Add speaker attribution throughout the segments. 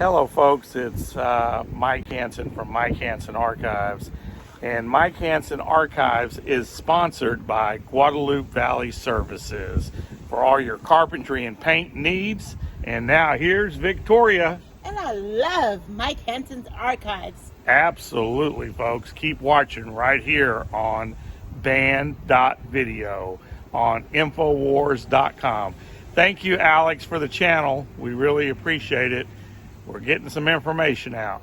Speaker 1: Hello folks, it's Mike Hanson from Mike Hanson Archives, and Mike Hanson Archives is sponsored by Guadalupe Valley Services for all your carpentry and paint needs. And now here's Victoria.
Speaker 2: And I love Mike Hanson's Archives.
Speaker 1: Absolutely folks, keep watching right here on band.video on infowars.com. Thank you, Alex, for the channel. We really appreciate it. We're getting some information out.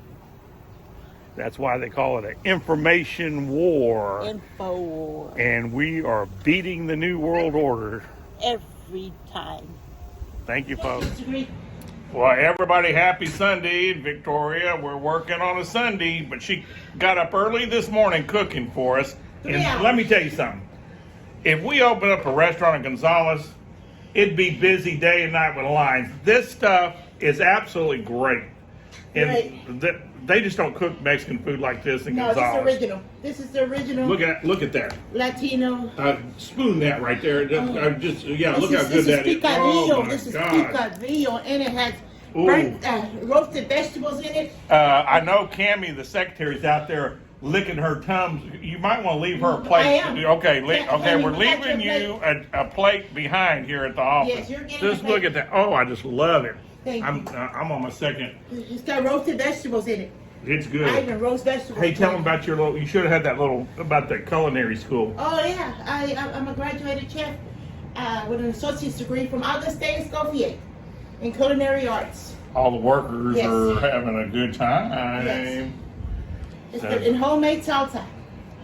Speaker 1: That's why they call it an information war.
Speaker 2: Info war.
Speaker 1: And we are beating the New World Order.
Speaker 2: Every time.
Speaker 1: Thank you, folks. Well, everybody, happy Sunday. Victoria, we're working on a Sunday, but she got up early this morning cooking for us. And let me tell you something. If we open up a restaurant in Gonzales, it'd be busy day and night with lines. This stuff is absolutely great. And they just don't cook Mexican food like this in Gonzales.
Speaker 2: No, this is original. This is the original.
Speaker 1: Look at that.
Speaker 2: Latino.
Speaker 1: Spoon that right there. Look how good that is.
Speaker 2: Oh, this is picadillo, and it has burnt, roasted vegetables in it.
Speaker 1: I know Cammie, the secretary's out there licking her tums. You might want to leave her a plate.
Speaker 2: I am.
Speaker 1: Okay, we're leaving you a plate behind here at the office.
Speaker 2: Yes, you're getting
Speaker 1: just look at that. Oh, I just love it.
Speaker 2: I'm
Speaker 1: on my second.
Speaker 2: It's got roasted vegetables in it.
Speaker 1: It's good.
Speaker 2: I even roast vegetables.
Speaker 1: Hey, tell them about your little. You should have had that little about the culinary school.
Speaker 2: Oh yeah, I'm a graduated chef with an associate's degree from Augustine Escoffier in culinary arts.
Speaker 1: All the workers are having a good time.
Speaker 2: Yes. It's good. In homemade salsa.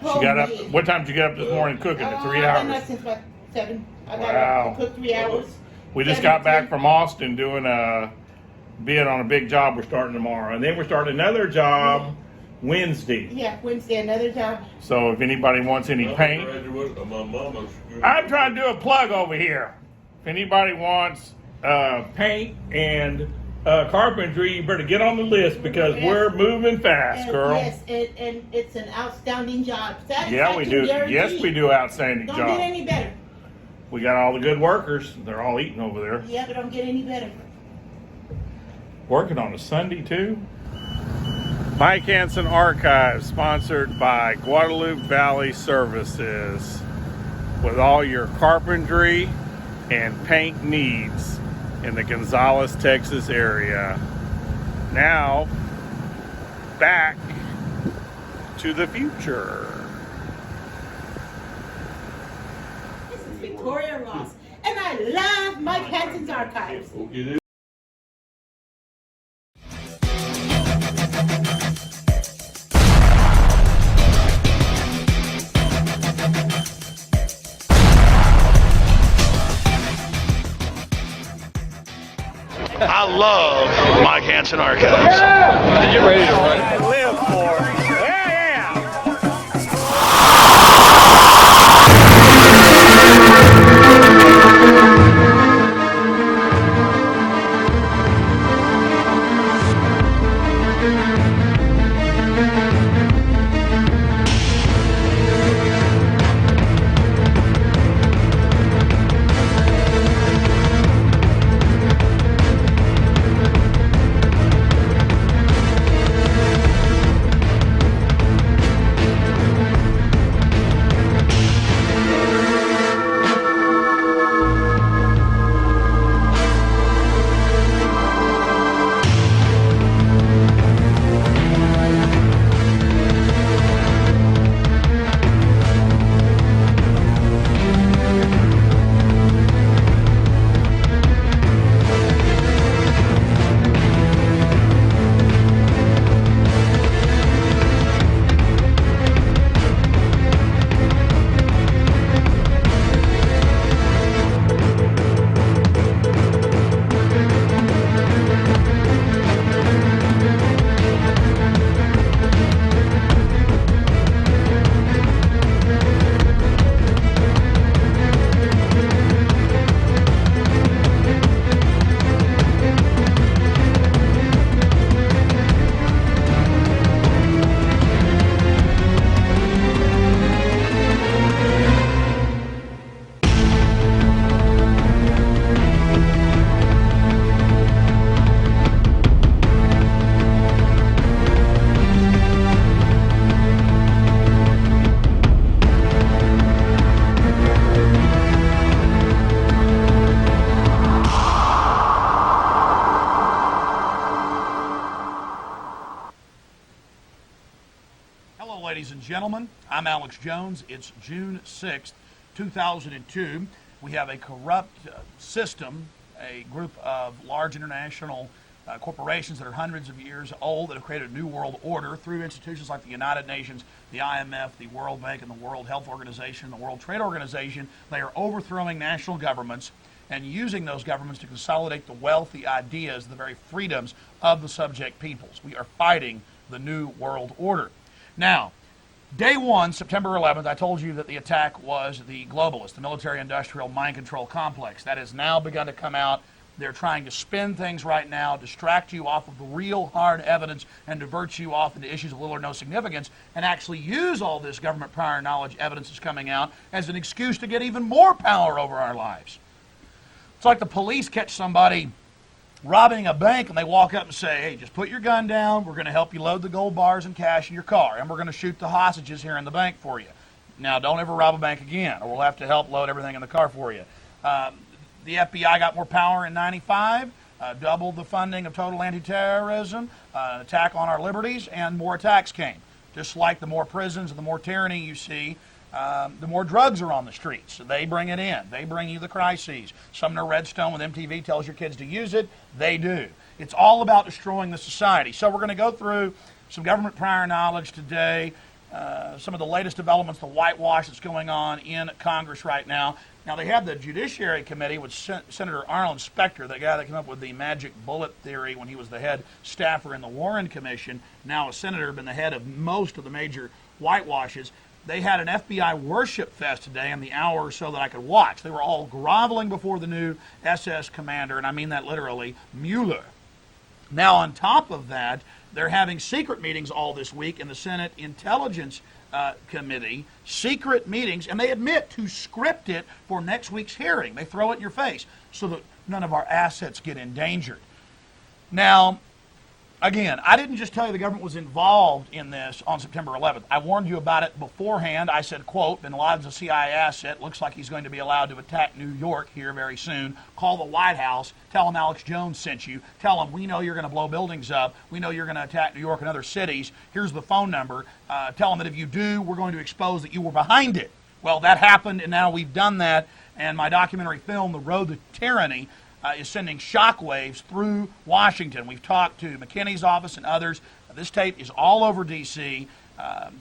Speaker 1: She got up. What time did you get up this morning cooking? 3 hours.
Speaker 2: I've been up since about 7. I got up to cook 3 hours.
Speaker 1: We just got back from Austin doing being on a big job. We're starting tomorrow, and then we're starting another job Wednesday.
Speaker 2: Yeah, Wednesday, another job.
Speaker 1: So if anybody wants any paint, I'm trying to do a plug over here. If anybody wants paint and carpentry, you better get on the list because we're moving fast, girl.
Speaker 2: Yes, and it's an outstanding job.
Speaker 1: Yeah, we do.
Speaker 2: Guaranteed.
Speaker 1: Yes, we do outstanding job.
Speaker 2: Don't get any better.
Speaker 1: We got all the good workers. They're all eating over there.
Speaker 2: Yeah, but don't get any better.
Speaker 1: Working on a Sunday, too. Mike Hanson Archives, sponsored by Guadalupe Valley Services, with all your carpentry and paint needs in the Gonzales, Texas area. Now, back to the future.
Speaker 2: Victoria Ross, and I love Mike Hanson's Archives.
Speaker 3: I love Mike Hanson Archives. Yeah!
Speaker 1: You're ready to run. I live for it.
Speaker 4: gentlemen, I'm Alex Jones. It's June 6th, 2002. We have a corrupt system, a group of large international corporations that are hundreds of years old that have created a new world order through institutions like the United Nations, the IMF, the World Bank, and the World Health Organization, the World Trade Organization. They are overthrowing national governments and using those governments to consolidate the wealth, the ideas, the very freedoms of the subject peoples. We are fighting the new world order. Now, day one, September 11th, I told you that the attack was the globalist, the military-industrial mind control complex. That has now begun to come out. They're trying to spin things right now, distract you off of the real hard evidence and divert you off into issues of little or no significance, and actually use all this government prior knowledge evidence that's coming out as an excuse to get even more power over our lives. It's like the police catch somebody robbing a bank and they walk up and say, hey, just put your gun down, we're going to help you load the gold bars and cash in your car, and we're going to shoot the hostages here in the bank for you. Now, don't ever rob a bank again, or we'll have to help load everything in the car for you. The FBI got more power in '95, doubled the funding of total anti-terrorism, attack on our liberties, and more attacks came. Just like the more prisons and the more tyranny you see, the more drugs are on the streets. So they bring it in. They bring you the crises. Sumner Redstone with MTV tells your kids to use it. They do. It's all about destroying the society. So we're going to go through some government prior knowledge today, some of the latest developments, the whitewash that's going on in Congress right now. Now, they have the Judiciary Committee with Senator Arlen Specter, the guy that came up with the magic bullet theory when he was the head staffer in the Warren Commission, now a senator, been the head of most of the major whitewashes. They had an FBI worship fest today in the hour or so that I could watch. They were all groveling before the new SS commander, and I mean that literally, Mueller. Now, on top of that, they're having secret meetings all this week in the Senate Intelligence Committee, secret meetings, and they admit to script it for next week's hearing. They throw it in your face so that none of our assets get endangered. Now, again, I didn't just tell you the government was involved in this on September 11th. I warned you about it beforehand. I said, quote, bin Laden's a CIA asset. Looks like he's going to be allowed to attack New York here very soon. Call the White House. Tell them Alex Jones sent you. Tell them we know you're going to blow buildings up. We know you're going to attack New York and other cities. Here's the phone number. Tell them that if you do, we're going to expose that you were behind it. Well, that happened, and now we've done that. And my documentary film, The Road to Tyranny, is sending shockwaves through Washington. We've talked to McKinney's office and others. This tape is all over D.C.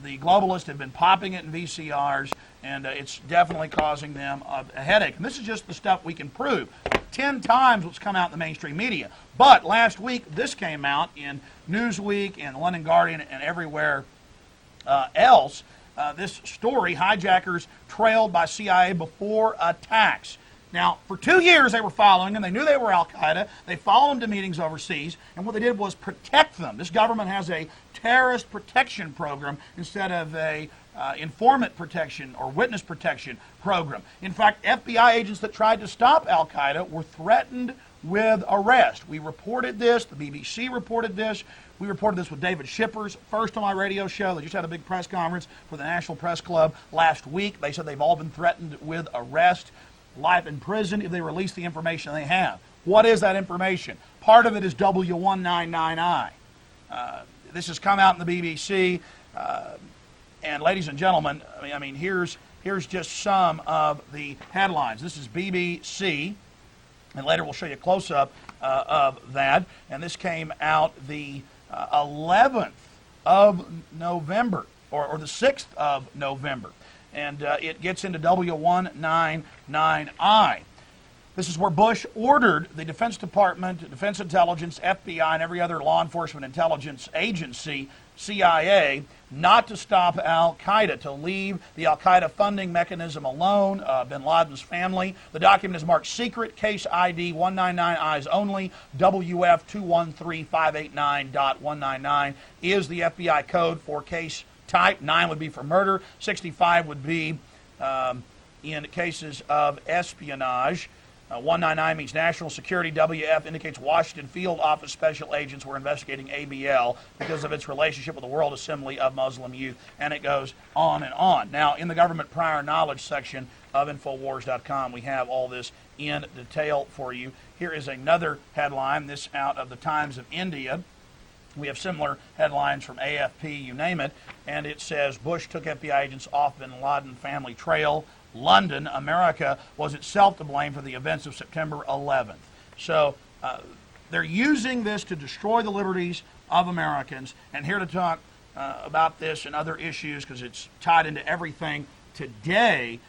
Speaker 4: The globalists have been popping it in VCRs, and it's definitely causing them a headache. And this is just the stuff we can prove. 10 times what's come out in the mainstream media. But last week, this came out in Newsweek and London Guardian and everywhere else. This story, hijackers trailed by CIA before attacks. Now, for 2 years they were following them. They knew they were al-Qaeda. They followed them to meetings overseas, and what they did was protect them. This government has a terrorist protection program instead of a informant protection or witness protection program. In fact, FBI agents that tried to stop al-Qaeda were threatened with arrest. We reported this. The BBC reported this. We reported this with David Shippers, first on my radio show. They just had a big press conference for the National Press Club last week. They said they've all been threatened with arrest, life in prison if they release the information they have. What is that information? Part of it is W199I. This has come out in the BBC, and ladies and gentlemen, I mean, here's just some of the headlines. This is BBC, and later we'll show you a close-up of that. And this came out the 11th of November, or the 6th of November. And it gets into W199I. This is where Bush ordered the Defense Department, Defense Intelligence, FBI, and every other law enforcement intelligence agency, CIA, not to stop al-Qaeda, to leave the al-Qaeda funding mechanism alone, bin Laden's family. The document is marked secret, case ID 199I's only, WF 213589.199 is the FBI code for case type. 9 would be for murder. 65 would be in cases of espionage. 199 means national security. WF indicates Washington Field Office Special Agents were investigating ABL because of its relationship with the World Assembly of Muslim Youth. And it goes on and on. Now, in the government prior knowledge section of Infowars.com, we have all this in detail for you. Here is another headline, this out of the Times of India. We have similar headlines from AFP, you name it, and it says Bush took FBI agents off bin Laden family trail. London, America, was itself to blame for the events of September 11th. So they're using this to destroy the liberties of Americans. And here to talk about this and other issues, because it's tied into everything today,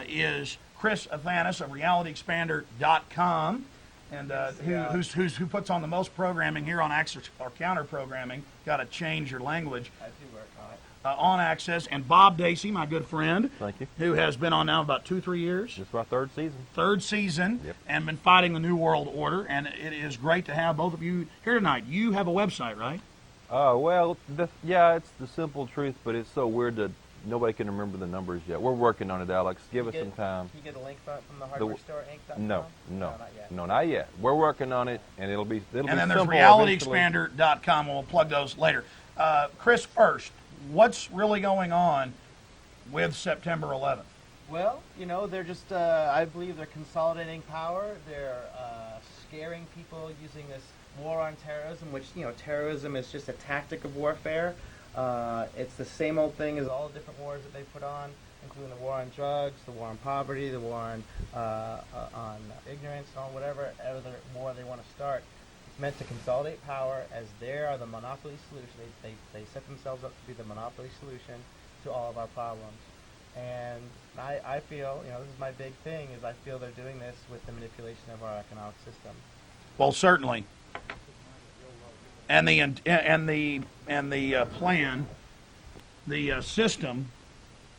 Speaker 4: is Chris Athanas of RealityExpander.com. And who puts on the most programming here on Access or Counter Programming. Got to change your language.
Speaker 5: I do work on it.
Speaker 4: On Access, and Bob Dacy, my good friend.
Speaker 6: Thank you.
Speaker 4: Who has been on now about 2-3 years.
Speaker 6: This is our third season.
Speaker 4: Third season,
Speaker 6: Yep.
Speaker 4: and been fighting the New World Order, and it is great to have both of you here tonight. You have a website, right?
Speaker 6: Well, yeah, it's the simple truth, but it's so weird that nobody can remember the numbers yet. We're working on it, Alex. Give us some time.
Speaker 5: Can you get a link from the hardware store, Inc.com?
Speaker 6: No,
Speaker 5: not yet.
Speaker 6: no, not yet. We're working on it, and it'll be
Speaker 4: And
Speaker 6: be
Speaker 4: then there's
Speaker 6: simple
Speaker 4: RealityExpander.com. We'll plug those later. Chris, first, what's really going on with September 11th?
Speaker 5: Well, they're just, I believe they're consolidating power. They're scaring people using this war on terrorism, which, terrorism is just a tactic of warfare. It's the same old thing as all the different wars that they put on, including the war on drugs, the war on poverty, the war on ignorance, and whatever other war they want to start. It's meant to consolidate power, as they are the monopoly solution. They set themselves up to be the monopoly solution to all of our problems. And I feel, this is my big thing, is I feel they're doing this with the manipulation of our economic system.
Speaker 4: Well, certainly. And the plan, the system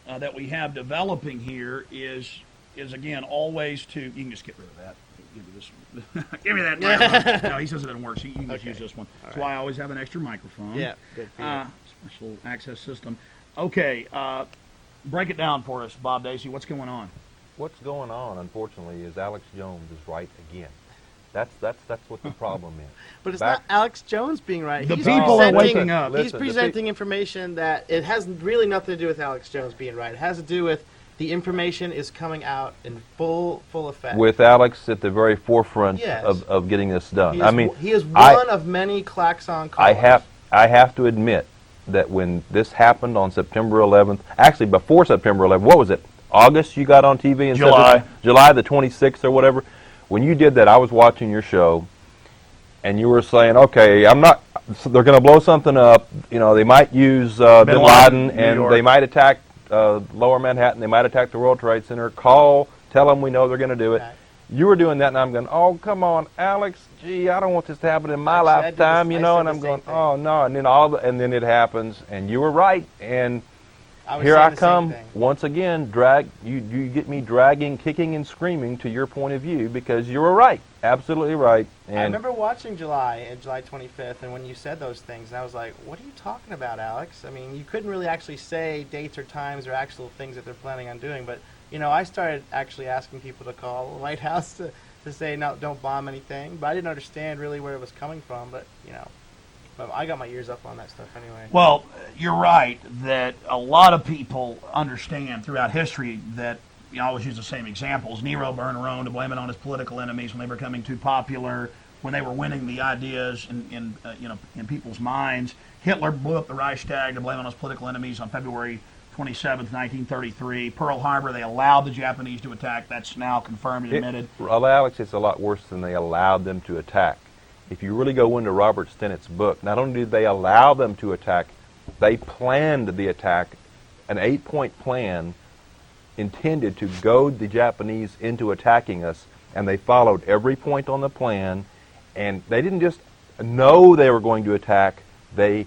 Speaker 4: that we have developing here is again always to. You can just get rid of that. Give me this one. Give me that microphone. No, he says it doesn't work. So you can just use this one. That's why I always have an extra microphone.
Speaker 5: Yeah, good for you.
Speaker 4: Special access system. Okay, break it down for us, Bob Dacy. What's going on?
Speaker 6: What's going on, unfortunately, is Alex Jones is right again. That's what the problem is.
Speaker 7: But it's not Alex Jones being right.
Speaker 4: The
Speaker 7: He's
Speaker 4: people are
Speaker 7: presenting-
Speaker 4: waking up.
Speaker 7: He's
Speaker 6: Listen,
Speaker 7: presenting information that it has really nothing to do with Alex Jones being right. It has to do with the information is coming out in full effect.
Speaker 6: With Alex at the very forefront
Speaker 7: Yes.
Speaker 6: of getting this done.
Speaker 7: He is,
Speaker 6: I mean,
Speaker 7: he is one of many klaxon callers.
Speaker 6: I have to admit that when this happened on September 11th, actually before September 11th, what was it? August you got on TV and
Speaker 4: July.
Speaker 6: July the 26th or whatever. When you did that, I was watching your show, and you were saying, "Okay, they're going to blow something up. They might use bin Laden,
Speaker 4: New
Speaker 6: and
Speaker 4: York.
Speaker 6: they might attack Lower Manhattan. They might attack the World Trade Center. Tell them we know they're going to do it."
Speaker 7: Right.
Speaker 6: You were doing that, and I'm going, "Oh, come on, Alex. Gee, I don't want this to happen in my
Speaker 7: Actually, I did
Speaker 6: lifetime,
Speaker 7: the- I
Speaker 6: And
Speaker 7: said
Speaker 6: I'm
Speaker 7: the
Speaker 6: going,
Speaker 7: same thing.
Speaker 6: "Oh no!" And then it happens, and you were right. And
Speaker 7: was
Speaker 6: here
Speaker 7: saying
Speaker 6: I
Speaker 7: the same
Speaker 6: come
Speaker 7: thing.
Speaker 6: once again. You get me dragging, kicking, and screaming to your point of view because you were right, absolutely right. And
Speaker 7: I remember watching July 25th, and when you said those things, I was like, what are you talking about, Alex? I mean, you couldn't really actually say dates or times or actual things that they're planning on doing, but, I started actually asking people to call the White House to say, no, don't bomb anything, but I didn't understand really where it was coming from, but, but I got my ears up on that stuff anyway.
Speaker 4: Well, you're right that a lot of people understand throughout history that, I always use the same examples. Nero burned Rome to blame it on his political enemies when they were becoming too popular, when they were winning the ideas in people's minds. Hitler blew up the Reichstag to blame it on his political enemies on February 27th, 1933. Pearl Harbor, they allowed the Japanese to attack. That's now confirmed and admitted.
Speaker 6: Alex, it's a lot worse than they allowed them to attack. If you really go into Robert Stennett's book, not only did they allow them to attack, they planned the attack, an 8-point plan intended to goad the Japanese into attacking us, and they followed every point on the plan, and they didn't just know they were going to attack, they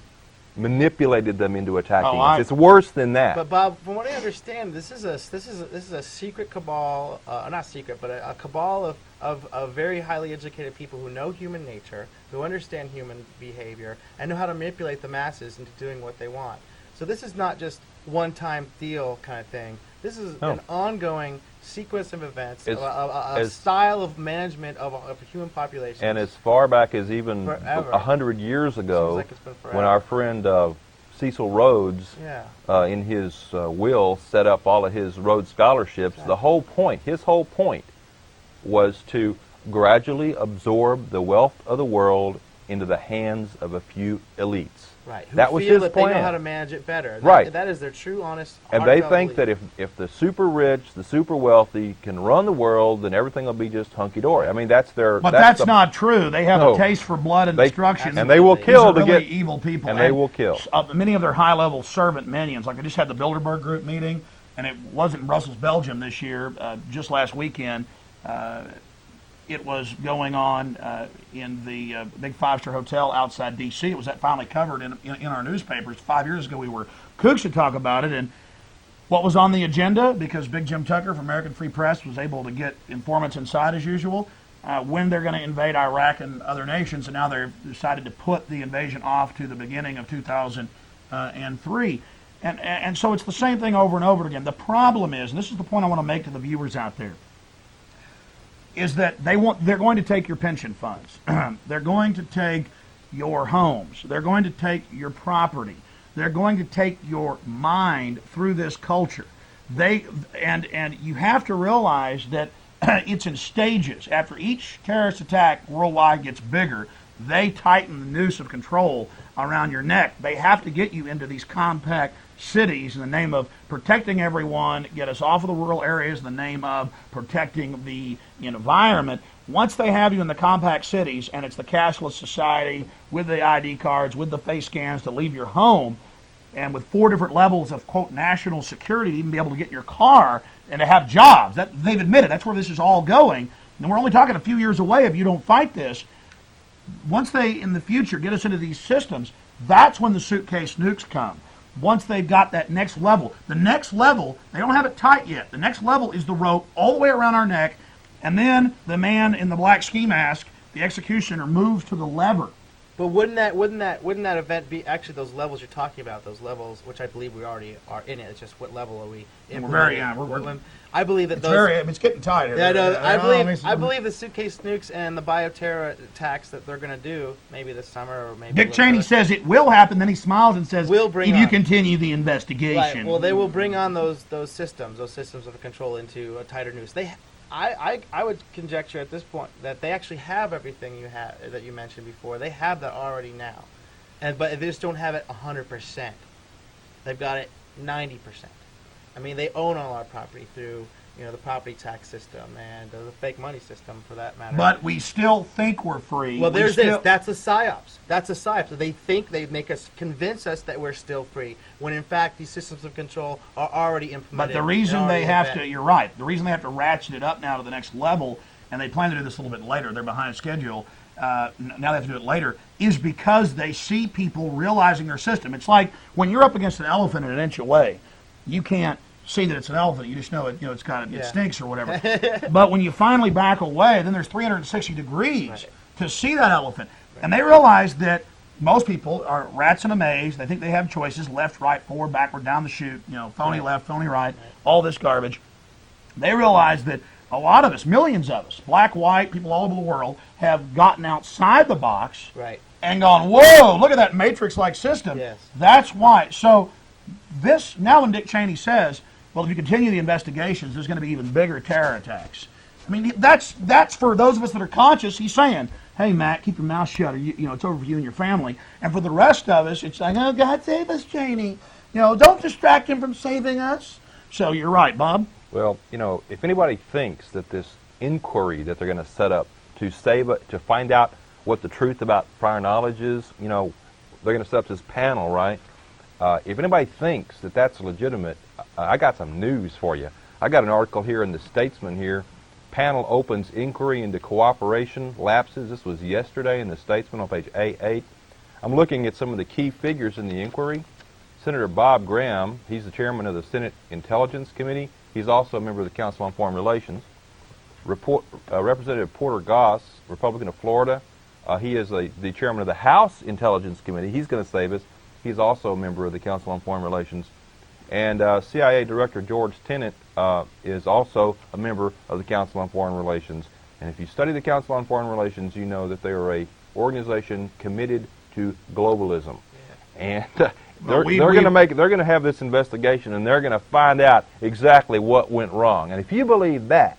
Speaker 6: manipulated them into attacking us. It's worse than that.
Speaker 7: But Bob, from what I understand, this is a secret cabal, not secret, but a cabal of very highly educated people who know human nature, who understand human behavior, and know how to manipulate the masses into doing what they want. So this is not just one-time deal kind of thing. This is an ongoing sequence of events, a style of management of human population.
Speaker 6: And as far back as even
Speaker 7: Forever.
Speaker 6: 100 years ago,
Speaker 7: like it's been forever.
Speaker 6: when our friend Cecil Rhodes, in his will, set up all of his Rhodes scholarships, his whole point was to gradually absorb the wealth of the world into the hands of a few elites.
Speaker 7: Right. Who
Speaker 6: That was
Speaker 7: feel
Speaker 6: his
Speaker 7: that
Speaker 6: plan.
Speaker 7: They know how to manage it better.
Speaker 6: Right.
Speaker 7: That is their true, honest,
Speaker 6: And they
Speaker 7: heartfelt
Speaker 6: think
Speaker 7: belief.
Speaker 6: that if the super rich, the super wealthy can run the world, then everything will be just hunky-dory. I mean, that's their...
Speaker 4: But that's
Speaker 6: the-
Speaker 4: not true. They have
Speaker 6: No.
Speaker 4: a taste for blood and
Speaker 6: They-
Speaker 4: destruction.
Speaker 6: and they will
Speaker 4: These
Speaker 6: kill
Speaker 4: are
Speaker 6: to
Speaker 4: really
Speaker 6: get...
Speaker 4: evil people.
Speaker 6: And they will kill.
Speaker 4: Many of their high-level servant minions, like I just had the Bilderberg Group meeting, and it wasn't in Brussels, Belgium this year, just last weekend. It was going on in the big five-star hotel outside D.C. It was finally covered in our newspapers. 5 years ago, we were kooks to talk about it, and what was on the agenda, because Big Jim Tucker from American Free Press was able to get informants inside as usual, when they're going to invade Iraq and other nations, and now they've decided to put the invasion off to the beginning of 2003. And so it's the same thing over and over again. The problem is, and this is the point I want to make to the viewers out there, is that they're going to take your pension funds. They're going to take your homes. They're going to take your property. They're going to take your mind through this culture. And you have to realize that it's in stages. After each terrorist attack worldwide gets bigger, they tighten the noose of control around your neck. They have to get you into these compact cities in the name of protecting everyone, get us off of the rural areas in the name of protecting the environment. Once they have you in the compact cities, and it's the cashless society with the ID cards, with the face scans to leave your home, and with 4 different levels of, quote, national security to even be able to get in your car and to have jobs. They've admitted that's where this is all going. And we're only talking a few years away if you don't fight this. Once they, in the future, get us into these systems, that's when the suitcase nukes come. Once they've got that next level. The next level, they don't have it tight yet. The next level is the rope all the way around our neck, and then the man in the black ski mask, the executioner, moves to the lever.
Speaker 7: But wouldn't that event be actually those levels you're talking about? Those levels, which I believe we already are in it. It's just what level are we?
Speaker 4: And we're very we're
Speaker 7: I believe that
Speaker 4: it's getting tight.
Speaker 7: Yeah, no, I believe the suitcase nukes and the bioterror attacks that they're going to do maybe this summer or maybe.
Speaker 4: Dick Cheney says it will happen. Then he smiles and says,
Speaker 7: "Will bring
Speaker 4: if you
Speaker 7: on.
Speaker 4: continue the investigation."
Speaker 7: Right. Well, they will bring on those systems of control into a tighter noose. I would conjecture at this point that they actually have everything that you mentioned before. They have that already now, but they just don't have it 100%. They've got it 90%. I mean, they own all our property through the property tax system and the fake money system, for that matter.
Speaker 4: But we still think we're free.
Speaker 7: Well, there's this. That's a psyops. That's a psyops. They think they make us convince us that we're still free, when in fact these systems of control are already implemented.
Speaker 4: But the reason they have to, you're right, the reason they have to ratchet it up now to the next level, and they plan to do this a little bit later, they're behind schedule, now they have to do it later, is because they see people realizing their system. It's like when you're up against an elephant an inch away, you can't see that it's an elephant. You just know it. It stinks or whatever. But when you finally back away, then there's 360 degrees to see that elephant, and they realize that most people are rats in a maze. They think they have choices: left, right, forward, backward, down the chute. Phony left, phony right, all this garbage. They realize that a lot of us, millions of us, black, white, people all over the world, have gotten outside the box and gone, "Whoa! Look at that matrix-like system."
Speaker 7: Yes.
Speaker 4: That's why. So this now, when Dick Cheney says, well, if you continue the investigations, there's going to be even bigger terror attacks. I mean, that's for those of us that are conscious. He's saying, hey, Matt, keep your mouth shut, or it's over for you and your family. And for the rest of us, it's like, oh, God save us, Cheney. Don't distract him from saving us. So you're right, Bob.
Speaker 6: Well, if anybody thinks that this inquiry that they're going to set up to find out what the truth about prior knowledge is, they're going to set up this panel, right? If anybody thinks that that's legitimate, I got some news for you. I got an article here in the Statesman here. Panel opens inquiry into cooperation lapses. This was yesterday in the Statesman on page A8. I'm looking at some of the key figures in the inquiry. Senator Bob Graham, he's the chairman of the Senate Intelligence Committee. He's also a member of the Council on Foreign Relations. Representative Porter Goss, Republican of Florida, he is the chairman of the House Intelligence Committee. He's going to save us. He's also a member of the Council on Foreign Relations. And CIA Director George Tenet is also a member of the Council on Foreign Relations. And if you study the Council on Foreign Relations, you know that they are an organization committed to globalism. Yeah. And they're going to have this investigation, and they're going to find out exactly what went wrong. And if you believe that,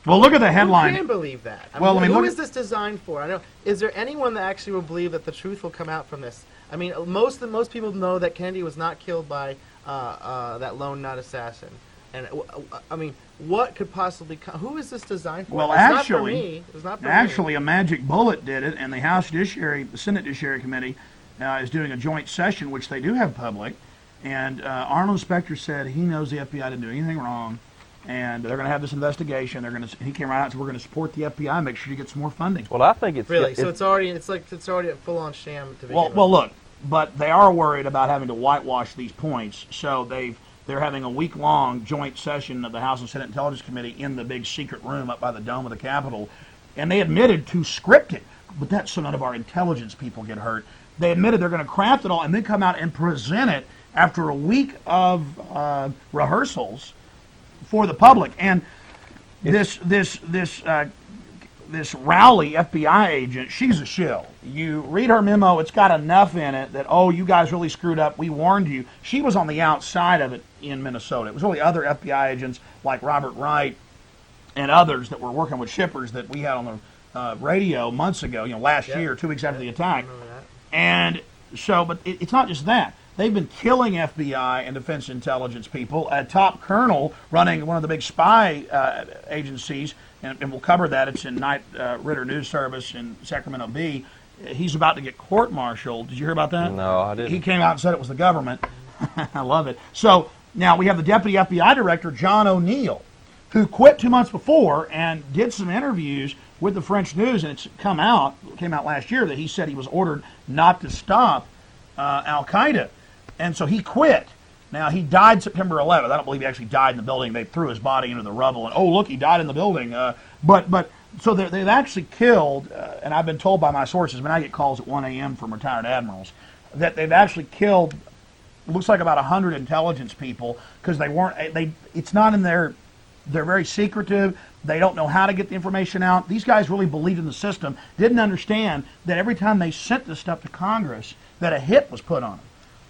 Speaker 4: Well, look at the
Speaker 7: Who
Speaker 4: headline.
Speaker 7: can believe that?
Speaker 4: Well, I mean,
Speaker 7: who
Speaker 4: look
Speaker 7: is this designed for? I know. Is there anyone that actually will believe that the truth will come out from this? I mean, most people know that Kennedy was not killed by that lone nut assassin. And I mean, what could possibly come? Who is this designed for?
Speaker 4: Well,
Speaker 7: it's
Speaker 4: actually,
Speaker 7: not for me. It's not for
Speaker 4: actually,
Speaker 7: me.
Speaker 4: a magic bullet did it, and the House Judiciary, the Senate Judiciary Committee, is doing a joint session, which they do have public. And Arnold Spector said he knows the FBI didn't do anything wrong, and they're going to have this investigation. He came right out and said we're going to support the FBI, make sure you get some more funding.
Speaker 6: Well, I think it's
Speaker 7: Really? So it's already a full-on sham to begin with.
Speaker 4: Well, look, but they are worried about having to whitewash these points, so they're having a week-long joint session of the House and Senate Intelligence Committee in the big secret room up by the dome of the Capitol, and they admitted to script it, but that's so none of our intelligence people get hurt. They admitted they're going to craft it all and then come out and present it after a week of rehearsals for the public. And this Rowley FBI agent, she's a shill. You read her memo, it's got enough in it that, oh, you guys really screwed up, we warned you. She was on the outside of it in Minnesota. It was really other FBI agents like Robert Wright and others that were working with shippers that we had on the radio months ago, last year, 2 weeks after the attack. And so, but it's not just that. They've been killing FBI and defense intelligence people. A top colonel running one of the big spy agencies, and we'll cover that. It's in Knight Ridder News Service in Sacramento Bee. He's about to get court-martialed. Did you hear about that?
Speaker 6: No, I didn't.
Speaker 4: He came out and said it was the government. I love it. So now we have the deputy FBI director, John O'Neill, who quit 2 months before and did some interviews with the French news, and it came out last year that he said he was ordered not to stop Al-Qaeda. And so he quit. Now, he died September 11th. I don't believe he actually died in the building. They threw his body into the rubble, and, oh, look, he died in the building. So they've actually killed, and I've been told by my sources, when I get calls at 1 a.m. from retired admirals, that they've actually killed, looks like about 100 intelligence people, because it's not in they're very secretive. They don't know how to get the information out. These guys really believed in the system, didn't understand that every time they sent this stuff to Congress, that a hit was put on them.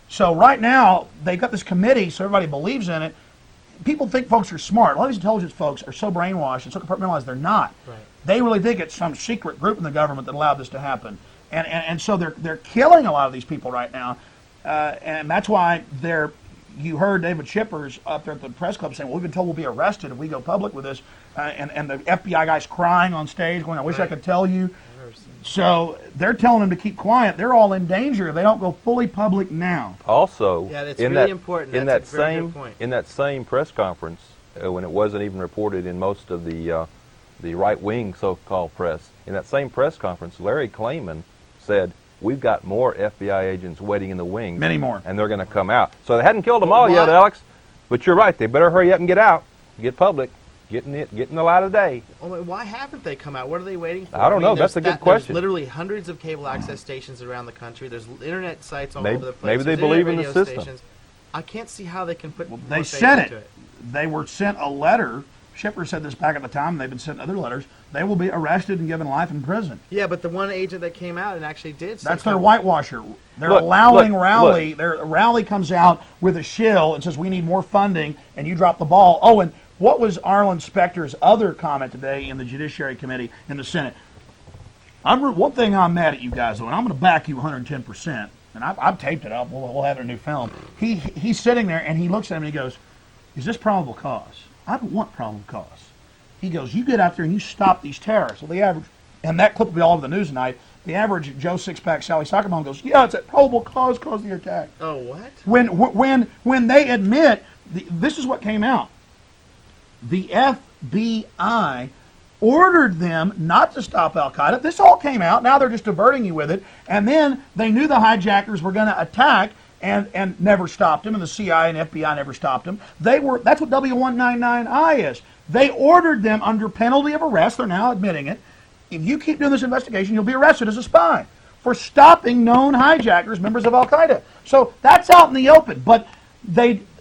Speaker 4: So right now, they've got this committee, so everybody believes in it. People think folks are smart. A lot of these intelligence folks are so brainwashed and so compartmentalized, they're not.
Speaker 7: Right.
Speaker 4: They really think it's some secret group in the government that allowed this to happen. And so they're killing a lot of these people right now. And that's why you heard David Shippers up there at the press club saying, well, we've been told we'll be arrested if we go public with this. And the FBI guy's crying on stage going, I wish I could tell you. So they're telling them to keep quiet. They're all in danger if they don't go fully public now.
Speaker 6: Also,
Speaker 7: Yeah, that's
Speaker 6: in
Speaker 7: really
Speaker 6: that,
Speaker 7: important.
Speaker 6: in
Speaker 7: That's
Speaker 6: that
Speaker 7: a very
Speaker 6: same
Speaker 7: good point.
Speaker 6: in that same press conference, when it wasn't even reported in most of the right-wing so-called press, in that same press conference, Larry Klayman said, we've got more FBI agents waiting in the wings.
Speaker 4: Many more.
Speaker 6: And they're going to come out. So they hadn't killed them all yet, Alex. But you're right. They better hurry up and get out, get public, get in the light of day.
Speaker 7: Well, why haven't they come out? What are they waiting for?
Speaker 6: I don't know. That's a good question.
Speaker 7: There's literally hundreds of cable access stations around the country. There's internet sites all
Speaker 6: Maybe-
Speaker 7: over the place.
Speaker 6: maybe they
Speaker 7: There's
Speaker 6: believe
Speaker 7: internet
Speaker 6: in the
Speaker 7: radio
Speaker 6: system.
Speaker 7: stations. I can't see how they can put more
Speaker 4: They
Speaker 7: faith
Speaker 4: said
Speaker 7: into
Speaker 4: it. They were sent a letter. Shipper said this back at the time, and they've been sent other letters. They will be arrested and given life in prison.
Speaker 7: Yeah, but the one agent that came out and actually did
Speaker 4: That's
Speaker 7: some
Speaker 4: their
Speaker 7: kind
Speaker 4: whitewasher. They're
Speaker 6: Look,
Speaker 4: allowing
Speaker 6: look,
Speaker 4: Rowley. Rowley comes out with a shill and says, we need more funding, and you drop the ball. Oh, and what was Arlen Specter's other comment today in the Judiciary Committee in the Senate? One thing I'm mad at you guys, though, and I'm going to back you 110%, and I've taped it up. We'll have it in a new film. He's sitting there, and he looks at him, and he goes, is this probable cause? I don't want probable cause. He goes, you get out there and you stop these terrorists. Well, the average, and that clip will be all over the news tonight, the average Joe Sixpack, Sally Soccer Mom goes, yeah, it's a probable cause caused the attack.
Speaker 7: Oh, what?
Speaker 4: When they admit, this is what came out. The FBI ordered them not to stop Al-Qaeda. This all came out. Now they're just diverting you with it. And then they knew the hijackers were going to attack and never stopped them, and the CIA and FBI never stopped them. That's what W199I is. They ordered them under penalty of arrest. They're now admitting it. If you keep doing this investigation, you'll be arrested as a spy for stopping known hijackers, members of Al-Qaeda. So that's out in the open. But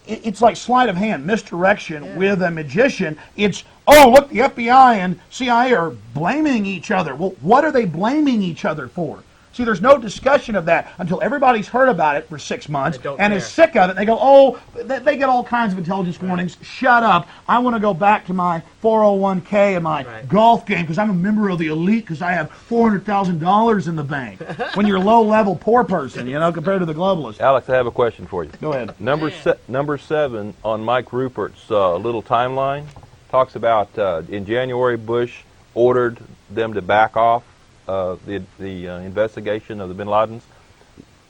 Speaker 4: it's like sleight of hand, misdirection with a magician. It's, oh, look, the FBI and CIA are blaming each other. Well, what are they blaming each other for? See, there's no discussion of that until everybody's heard about it for 6 months
Speaker 7: They don't
Speaker 4: and
Speaker 7: care.
Speaker 4: is sick of it. They go, oh, they get all kinds of intelligence warnings. Shut up. I want to go back to my 401k and my
Speaker 7: Right.
Speaker 4: golf game because I'm a member of the elite because I have $400,000 in the bank. When you're a low-level poor person, compared to the globalists.
Speaker 6: Alex, I have a question for you.
Speaker 4: Go ahead.
Speaker 6: Number 7 on Mike Rupert's little timeline talks about in January Bush ordered them to back off the investigation of the bin Ladens.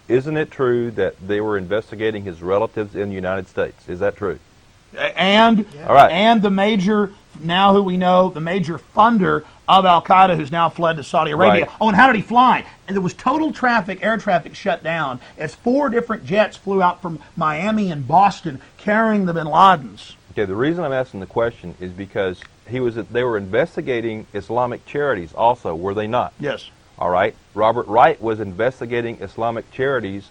Speaker 6: Isn't it true that they were investigating his relatives in the United States? Is that true?
Speaker 4: And
Speaker 6: All right.
Speaker 4: and the major, now who we know, the major funder of Al-Qaeda who's now fled to Saudi Arabia.
Speaker 6: Right.
Speaker 4: Oh, and how did he fly? And there was total traffic, air traffic shut down as 4 different jets flew out from Miami and Boston carrying the bin Ladens.
Speaker 6: Okay, the reason I'm asking the question is because they were investigating Islamic charities also, were they not?
Speaker 4: Yes.
Speaker 6: All right. Robert Wright was investigating Islamic charities,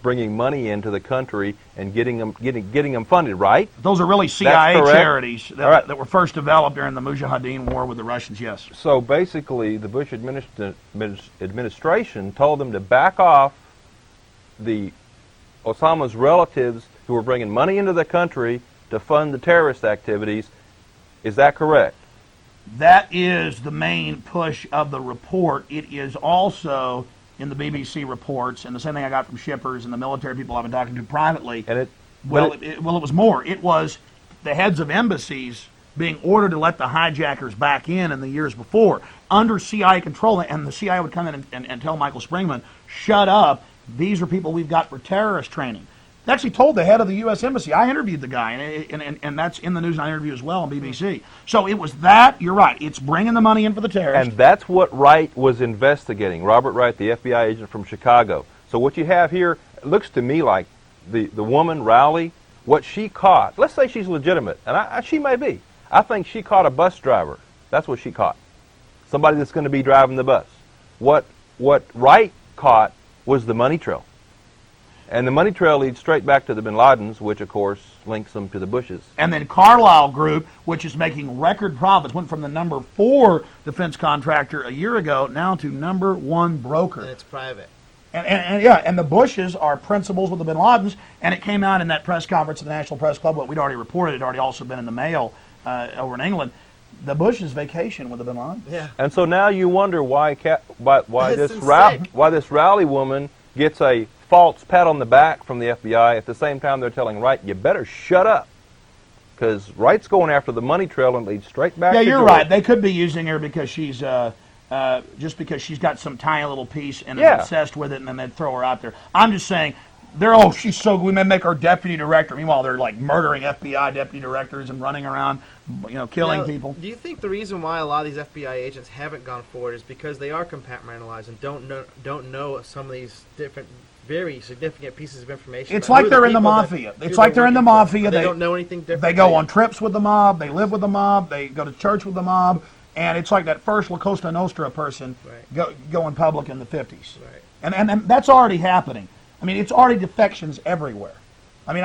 Speaker 6: bringing money into the country and getting them funded, right?
Speaker 4: Those are really CIA
Speaker 6: correct.
Speaker 4: charities
Speaker 6: All right.
Speaker 4: that were first developed during the Mujahideen war with the Russians, yes.
Speaker 6: So basically, the Bush administration told them to back off the Osama's relatives who were bringing money into the country to fund the terrorist activities. Is that correct?
Speaker 4: That is the main push of the report. It is also in the BBC reports, and the same thing I got from shippers and the military people I've been talking to privately.
Speaker 6: And it
Speaker 4: It was more. It was the heads of embassies being ordered to let the hijackers back in the years before, under CIA control, and the CIA would come in and tell Michael Springman, shut up, these are people we've got for terrorist training. They actually told the head of the U.S. Embassy. I interviewed the guy, and that's in the news and I interview as well on BBC. So it was that, you're right, it's bringing the money in for the terrorists.
Speaker 6: And that's what Wright was investigating. Robert Wright, the FBI agent from Chicago. So what you have here, it looks to me like the woman, Rowley, what she caught, let's say she's legitimate, and she may be. I think she caught a bus driver. That's what she caught. Somebody that's going to be driving the bus. What Wright caught was the money trail. And the money trail leads straight back to the bin Ladens, which, of course, links them to the Bushes.
Speaker 4: And then Carlyle Group, which is making record profits, went from the number 4 defense contractor a year ago now to number 1 broker.
Speaker 7: And it's private.
Speaker 4: And the Bushes are principals with the bin Ladens, and it came out in that press conference at the National Press Club, what we'd already reported, it had already also been in the mail over in England, the Bushes vacation with the bin Ladens.
Speaker 7: Yeah.
Speaker 6: And so now you wonder why
Speaker 7: That's
Speaker 6: this Rowley woman gets a false pat on the back from the FBI. At the same time, they're telling Wright, you better shut up, because Wright's going after the money trail and leads straight back to
Speaker 4: Yeah, you're
Speaker 6: George.
Speaker 4: right. They could be using her because she's just because she's got some tiny little piece and is
Speaker 6: Yeah.
Speaker 4: obsessed with it, and then they'd throw her out there. I'm just saying, she's so good, we may make her deputy director. Meanwhile, they're like murdering FBI deputy directors and running around, killing
Speaker 7: Now,
Speaker 4: people.
Speaker 7: Do you think the reason why a lot of these FBI agents haven't gone forward is because they are compartmentalized and don't know some of these different, very significant pieces of information?
Speaker 4: It's
Speaker 7: about
Speaker 4: like
Speaker 7: who
Speaker 4: they're in the
Speaker 7: people that-
Speaker 4: mafia.
Speaker 7: who
Speaker 4: It's like they're in the
Speaker 7: working for.
Speaker 4: mafia.
Speaker 7: They don't know anything different.
Speaker 4: They go on trips with the mob. They live with the mob. They go to church with the mob. And it's like that first La Costa Nostra person going public in the 50s.
Speaker 7: Right.
Speaker 4: And that's already happening. I mean, it's already defections everywhere. I mean,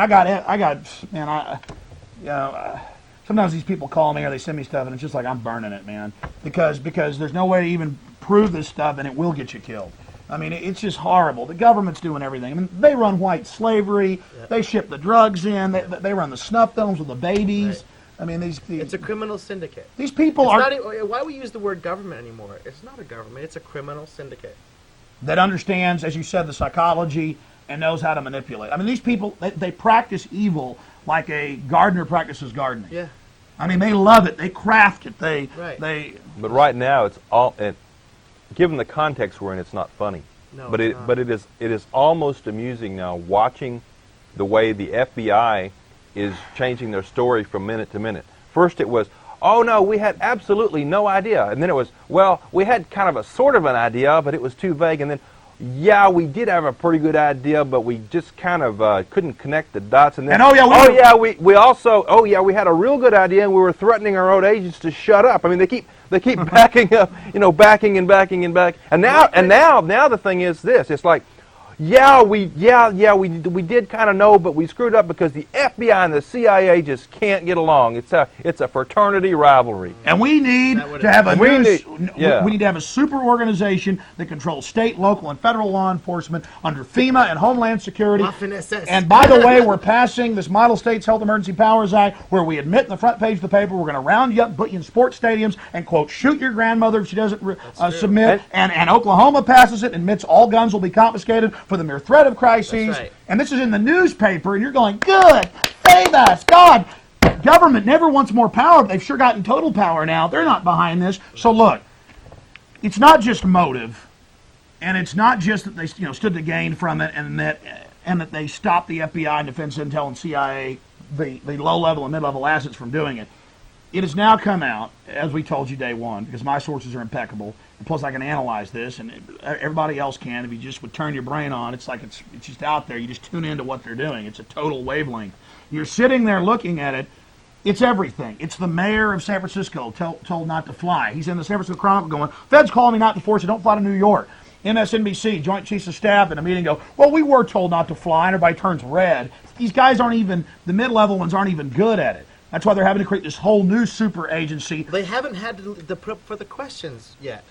Speaker 4: sometimes these people call me or they send me stuff and it's just like I'm burning it, man. Because there's no way to even prove this stuff and it will get you killed. I mean, it's just horrible. The government's doing everything. I mean, they run white slavery.
Speaker 7: Yep.
Speaker 4: They ship the drugs in. They run the snuff films with the babies.
Speaker 7: Right.
Speaker 4: I mean,
Speaker 7: It's a criminal syndicate.
Speaker 4: these people
Speaker 7: It's
Speaker 4: are
Speaker 7: not even, why we use the word government anymore? It's not a government. It's a criminal syndicate.
Speaker 4: that understands, as you said, the psychology and knows how to manipulate. I mean, these people, they practice evil like a gardener practices gardening.
Speaker 7: Yeah.
Speaker 4: I mean, they love it. They craft it.
Speaker 7: Right.
Speaker 6: But right now, it's all. Given the context we're in, it's not funny.
Speaker 7: No,
Speaker 6: but
Speaker 7: it's not.
Speaker 6: but it is almost amusing now watching the way the FBI is changing their story from minute to minute. First, it was, oh no, we had absolutely no idea, and then it was, well, we had kind of a sort of an idea, but it was too vague, and then, yeah, we did have a pretty good idea, but we just kind of couldn't connect the dots, and then, we had a real good idea, and we were threatening our own agents to shut up. I mean, they keep backing up, backing and backing and back. And now the thing is this: it's like, we did kind of know, but we screwed up because the FBI and the CIA just can't get along. It's a fraternity rivalry.
Speaker 4: And we need to have we need to have a super organization that controls state, local, and federal law enforcement under FEMA and Homeland Security. And by the way, we're passing this Model States Health Emergency Powers Act, where we admit in the front page of the paper we're going to round you up, put you in sports stadiums, and quote, shoot your grandmother if she doesn't submit. And Oklahoma passes it and admits all guns will be confiscated for the mere threat of crises.
Speaker 7: Right.
Speaker 4: And this is in the newspaper, and you're going, good, save us, God. Government never wants more power, but they've sure gotten total power now. They're not behind this. So look, it's not just motive, and it's not just that they stood to gain from it, and that they stopped the FBI and Defense Intel and CIA, the low-level and mid-level assets from doing it. It has now come out, as we told you day one, because my sources are impeccable, and plus I can analyze this, and everybody else can. If you just would turn your brain on, it's like it's just out there. You just tune into what they're doing. It's a total wavelength. You're sitting there looking at it. It's everything. It's the mayor of San Francisco told not to fly. He's in the San Francisco Chronicle going, Feds calling me not to force it, don't fly to New York. MSNBC, Joint Chiefs of Staff in a meeting go, well, we were told not to fly, and everybody turns red. These guys aren't even, the mid-level ones aren't even good at it. That's why they're having to create this whole new super agency.
Speaker 7: They haven't had the for the questions yet.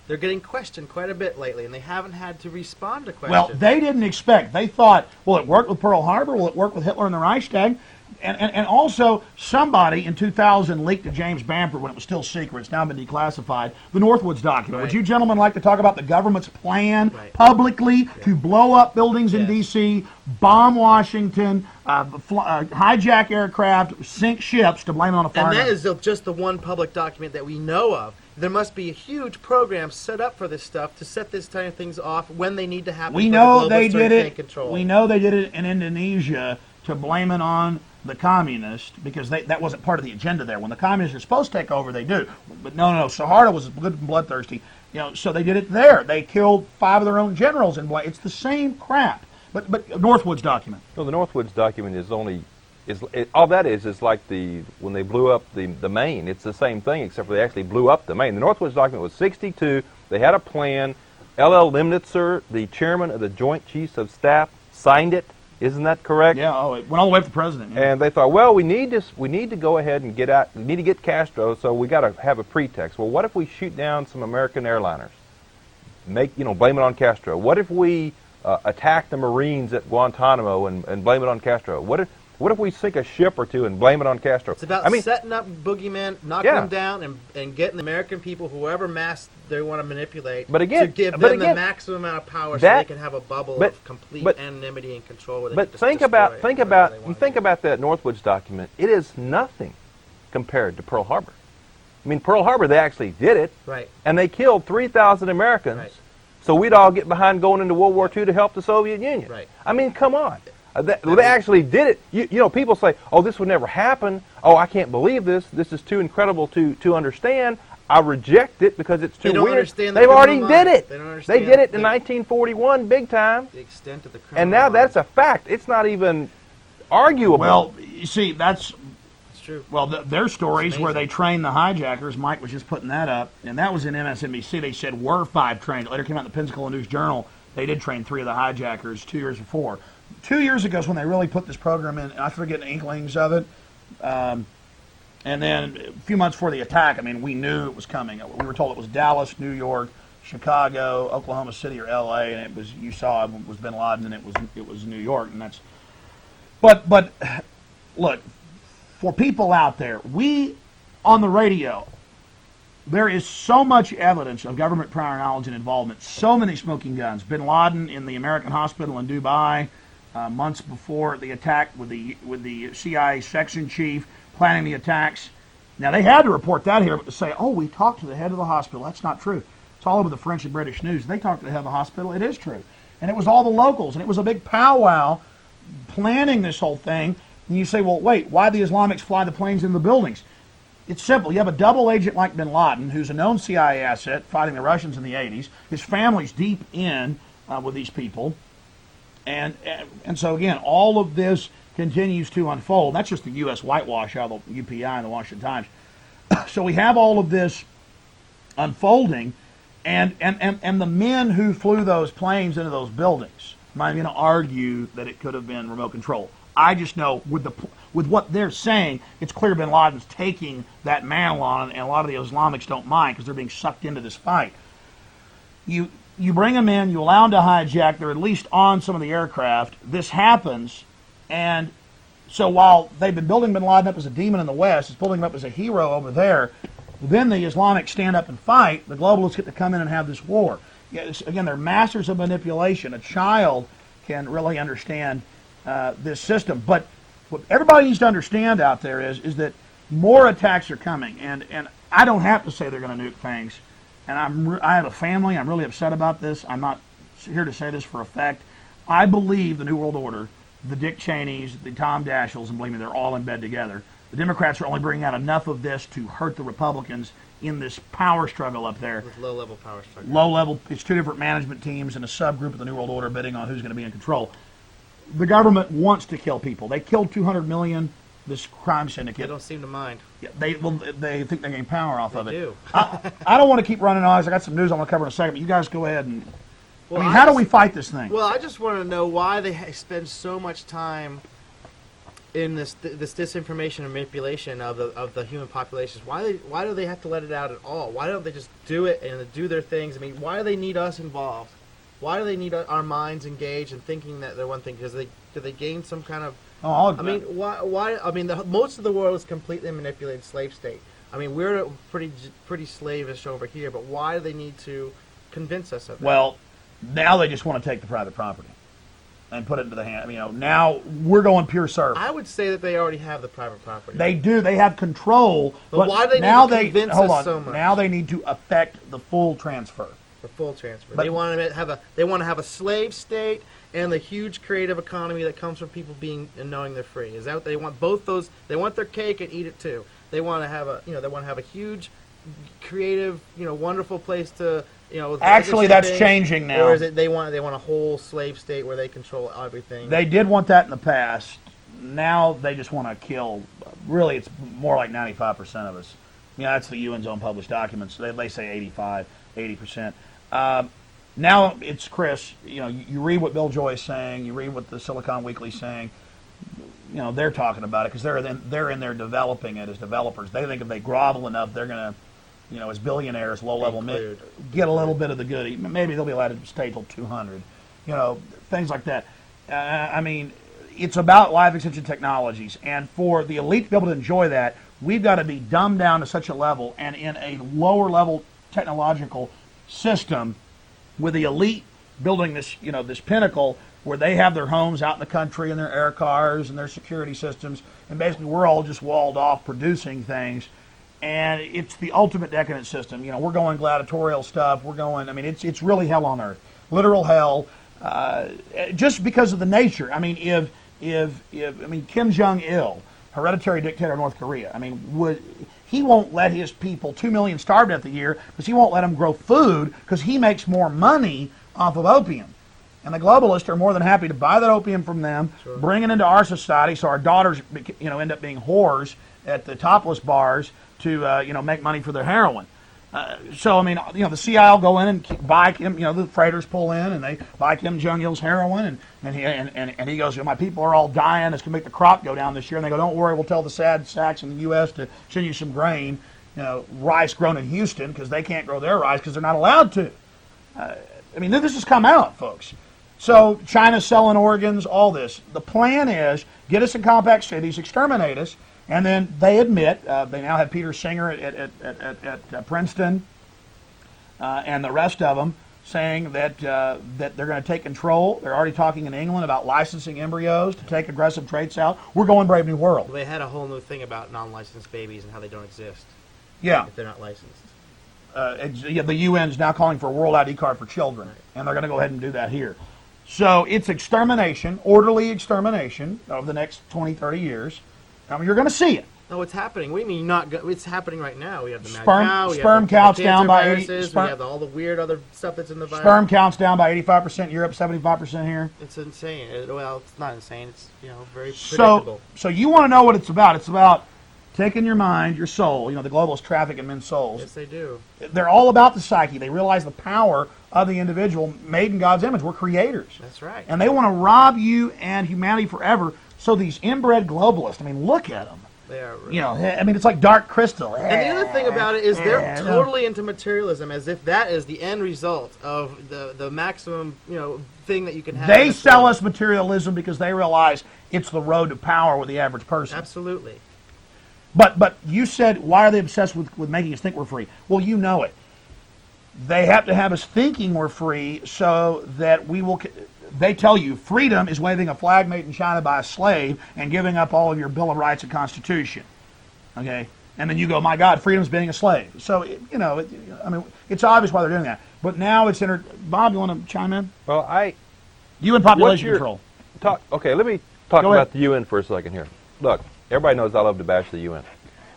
Speaker 7: They're getting questioned quite a bit lately, and they haven't had to respond to questions.
Speaker 6: Well,
Speaker 4: They didn't expect. They thought, will it work with Pearl Harbor? Will it work with Hitler and the Reichstag? And also, somebody in 2000 leaked to James Bamford when it was still secret. It's now been declassified. The Northwoods document.
Speaker 7: Right.
Speaker 4: Would you gentlemen like to talk about the government's plan publicly to blow up buildings in D.C., bomb Washington, hijack aircraft, sink ships to blame it on a foreign?
Speaker 7: And that is just the one public document that we know of. There must be a huge program set up for this stuff to set this kind of things off when they need to happen.
Speaker 4: We know they did it. We know they did it in Indonesia to blame it on the communists, because that wasn't part of the agenda there. When the communists are supposed to take over, they do. But no, Suharto was good and bloodthirsty. So they did it there. They killed 5 of their own generals, and it's the same crap. But Northwoods document.
Speaker 6: No, the Northwoods document is only all that is like when they blew up the Maine. It's the same thing, except for they actually blew up the Maine. The Northwoods document was 62. They had a plan. L.L. Limnitzer, the chairman of the Joint Chiefs of Staff, signed it. Isn't that correct?
Speaker 4: Yeah. It went all the way up to the president. Yeah.
Speaker 6: And they thought, well, we need to go ahead and get out. We need to get Castro, so we got to have a pretext. Well, what if we shoot down some American airliners? Blame it on Castro. What if we attack the Marines at Guantanamo and blame it on Castro? What if we sink a ship or two and blame it on Castro?
Speaker 7: It's about setting up boogeymen, knocking them down, and getting the American people, whoever mass they want to manipulate, to give them the maximum amount of power so they can have a bubble of complete anonymity and control.
Speaker 6: But think about that Northwoods document. It is nothing compared to Pearl Harbor. I mean, Pearl Harbor, they actually did it, and they killed 3,000 Americans.
Speaker 7: Right.
Speaker 6: So we'd all get behind going into World War II to help the Soviet Union.
Speaker 7: Right.
Speaker 6: I mean, come on. They actually did it. People say, oh, this would never happen. Oh, I can't believe this. This is too incredible to understand. I reject it because it's too weird. They've already did it. They did it in 1941 big time.
Speaker 7: The extent of the criminal
Speaker 6: and now that's a fact. It's not even arguable.
Speaker 4: Well, you see, that's
Speaker 7: true.
Speaker 4: Well, their stories where they trained the hijackers, Mike was just putting that up, and that was in MSNBC. They said were 5 trained. It later came out in the Pensacola News-Journal. They did train 3 of the hijackers 2 years before. 2 years ago is when they really put this program in. I forget the inklings of it. And then a few months before the attack, we knew it was coming. We were told it was Dallas, New York, Chicago, Oklahoma City, or L.A., and it was, you saw it was bin Laden, and it was New York, and that's. But look, for people out there, we on the radio, there is so much evidence of government prior knowledge and involvement. So many smoking guns. Bin Laden in the American hospital in Dubai, months before the attack with the CIA section chief planning the attacks. Now, they had to report that here, but to say, oh, we talked to the head of the hospital, that's not true. It's all over the French and British news. They talked to the head of the hospital. It is true. And it was all the locals, and it was a big powwow planning this whole thing. And you say, well, wait, why the Islamics fly the planes in the buildings? It's simple. You have a double agent like bin Laden, who's a known CIA asset, fighting the Russians in the 80s. His family's deep in with these people. And so, again, all of this continues to unfold. That's just the U.S. whitewash out of the UPI and the Washington Times. So we have all of this unfolding, and the men who flew those planes into those buildings, I'm not going to argue that it could have been remote control. I just know with what they're saying, it's clear bin Laden's taking that mantle on, and a lot of the Islamics don't mind because they're being sucked into this fight. You bring them in, you allow them to hijack, they're at least on some of the aircraft. This happens, and so while they've been building bin Laden up as a demon in the West, it's building him up as a hero over there, then the Islamics stand up and fight, the globalists get to come in and have this war. Again, they're masters of manipulation. A child can really understand this system. But what everybody needs to understand out there is that more attacks are coming. And I don't have to say they're going to nuke things. And I have a family. I'm really upset about this. I'm not here to say this for a fact. I believe the New World Order, the Dick Cheneys, the Tom Dashells, and believe me, they're all in bed together. The Democrats are only bringing out enough of this to hurt the Republicans in this power struggle up there.
Speaker 7: With low-level power struggle.
Speaker 4: Low-level, it's two different management teams and a subgroup of the New World Order bidding on who's going to be in control. The government wants to kill people. They killed 200 million, this crime syndicate.
Speaker 7: They don't seem to mind.
Speaker 4: Yeah, they think they gain power off of it.
Speaker 7: They do.
Speaker 4: I don't want to keep running on. I got some news I want to cover in a second, but you guys go ahead and...
Speaker 7: Well,
Speaker 4: how do we fight this thing?
Speaker 7: Well, I just want to know why they spend so much time in this disinformation and manipulation of the human populations. Why do they have to let it out at all? Why don't they just do it and do their things? I mean, why do they need us involved? Why do they need our minds engaged and thinking that they're one thing? Because do they gain some kind of? I mean, why? I mean, most of the world is completely manipulated slave state. I mean, we're pretty slavish over here. But why do they need to convince us of that?
Speaker 4: Well, now they just want to take the private property and put it into the hand. Now we're going pure surf.
Speaker 7: I would say that they already have the private property.
Speaker 4: They do. They have control.
Speaker 7: But why do they need to convince us so much?
Speaker 4: Now they need to affect the full transfer.
Speaker 7: The full transfer.
Speaker 4: But
Speaker 7: they want to have a slave state and the huge creative economy that comes from people being and knowing they're free. Is that what they want? Both those. They want their cake and eat it too. They want to have a huge, creative, wonderful place to.
Speaker 4: Actually, that's changing now.
Speaker 7: Or is it they want a whole slave state where they control everything?
Speaker 4: They did want that in the past. Now they just want to kill. Really, it's more like 95% of us. That's the UN's own published documents. They say 85, 80%. Now it's Chris. You read what Bill Joy is saying. You read what the Silicon Weekly is saying. They're talking about it because they're in there developing it as developers. They think if they grovel enough, they're going to. As billionaires, low-level get a little bit of the goodie. Maybe they'll be allowed to stay till 200. Things like that. It's about life extension technologies, and for the elite to be able to enjoy that, we've got to be dumbed down to such a level and in a lower-level technological system with the elite building this, this pinnacle where they have their homes out in the country and their air cars and their security systems, and basically we're all just walled off producing things. And it's the ultimate decadent system. We're going gladiatorial stuff. We're going. It's really hell on earth, literal hell, just because of the nature. If Kim Jong-il, hereditary dictator of North Korea, he won't let his people 2 million starve death a year because he won't let them grow food because he makes more money off of opium. And the globalists are more than happy to buy that opium from them, sure. Bring it into our society, so our daughters, end up being whores at the topless bars to make money for their heroin. The CIA will go in and buy Kim. The freighters pull in and they buy Kim Jong-il's heroin, and he goes, my people are all dying. It's going to make the crop go down this year. And they go, don't worry, we'll tell the sad sacks in the U.S. to send you some grain, rice grown in Houston because they can't grow their rice because they're not allowed to. This has come out, folks. So China's selling organs, all this. The plan is get us in compact cities, exterminate us. And then they admit, they now have Peter Singer at Princeton and the rest of them saying that they're going to take control. They're already talking in England about licensing embryos to take aggressive traits out. We're going Brave New World.
Speaker 7: Well, they had a whole new thing about non-licensed babies and how they don't exist.
Speaker 4: Yeah.
Speaker 7: If they're not licensed.
Speaker 4: The UN's now calling for a world ID card for children, and they're going to go ahead and do that here. So it's extermination, orderly extermination over the next 20, 30 years. You're going to see it.
Speaker 7: No, it's happening. What do you mean not? It's happening right now. We have the
Speaker 4: sperm counts down by 80%.
Speaker 7: We have all the weird other stuff that's in the virus.
Speaker 4: Sperm counts down by 85%. Europe, 75% here.
Speaker 7: It's insane. Well, it's not insane. It's very predictable.
Speaker 4: So you want to know what it's about? It's about take in your mind, your soul. You know, the globalists traffic in men's souls.
Speaker 7: Yes, they do.
Speaker 4: They're all about the psyche. They realize the power of the individual made in God's image. We're creators.
Speaker 7: That's right.
Speaker 4: And they want to rob you and humanity forever. So these inbred globalists, I mean, look at them.
Speaker 7: They are.
Speaker 4: You know, I mean, it's like Dark Crystal.
Speaker 7: And the other thing about it is they're totally into materialism, as if that is the end result of the maximum, thing that you can have.
Speaker 4: They sell us materialism because they realize it's the road to power with the average person.
Speaker 7: Absolutely.
Speaker 4: But you said, why are they obsessed with making us think we're free? Well, you know it. They have to have us thinking we're free so that we will... They tell you freedom is waving a flag made in China by a slave and giving up all of your Bill of Rights and Constitution. Okay? And then you go, my God, freedom's being a slave. So, I mean, it's obvious why they're doing that. But now it's Bob, you want to chime in?
Speaker 6: Well,
Speaker 4: UN population control.
Speaker 6: Okay, let me talk
Speaker 4: Go
Speaker 6: about
Speaker 4: ahead.
Speaker 6: the UN for a second here. Look, everybody knows I love to bash the UN.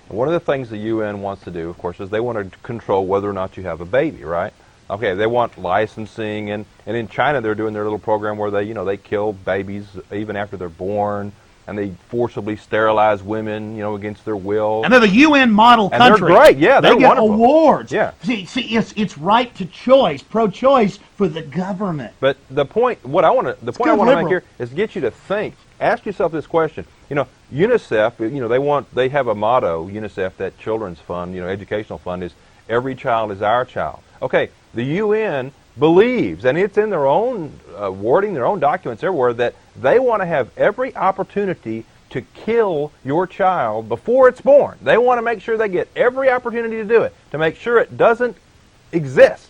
Speaker 6: And one of the things the UN wants to do, of course, is they want to control whether or not you have a baby, right? Okay, they want licensing, and in China they're doing their little program where they kill babies even after they're born, and they forcibly sterilize women, against their will.
Speaker 4: And they're the UN model country.
Speaker 6: And they're great, yeah, they're
Speaker 4: They get
Speaker 6: wonderful.
Speaker 4: awards.
Speaker 6: Yeah.
Speaker 4: See, it's right to choice, pro-choice for the government.
Speaker 6: But the point I want to
Speaker 4: liberal.
Speaker 6: make here is get you to think. Ask yourself this question. UNICEF, they have a motto, UNICEF, that children's fund, educational fund, is every child is our child. Okay, the UN believes, and it's in their own wording, their own documents everywhere, that they want to have every opportunity to kill your child before it's born. They want to make sure they get every opportunity to do it, to make sure it doesn't exist,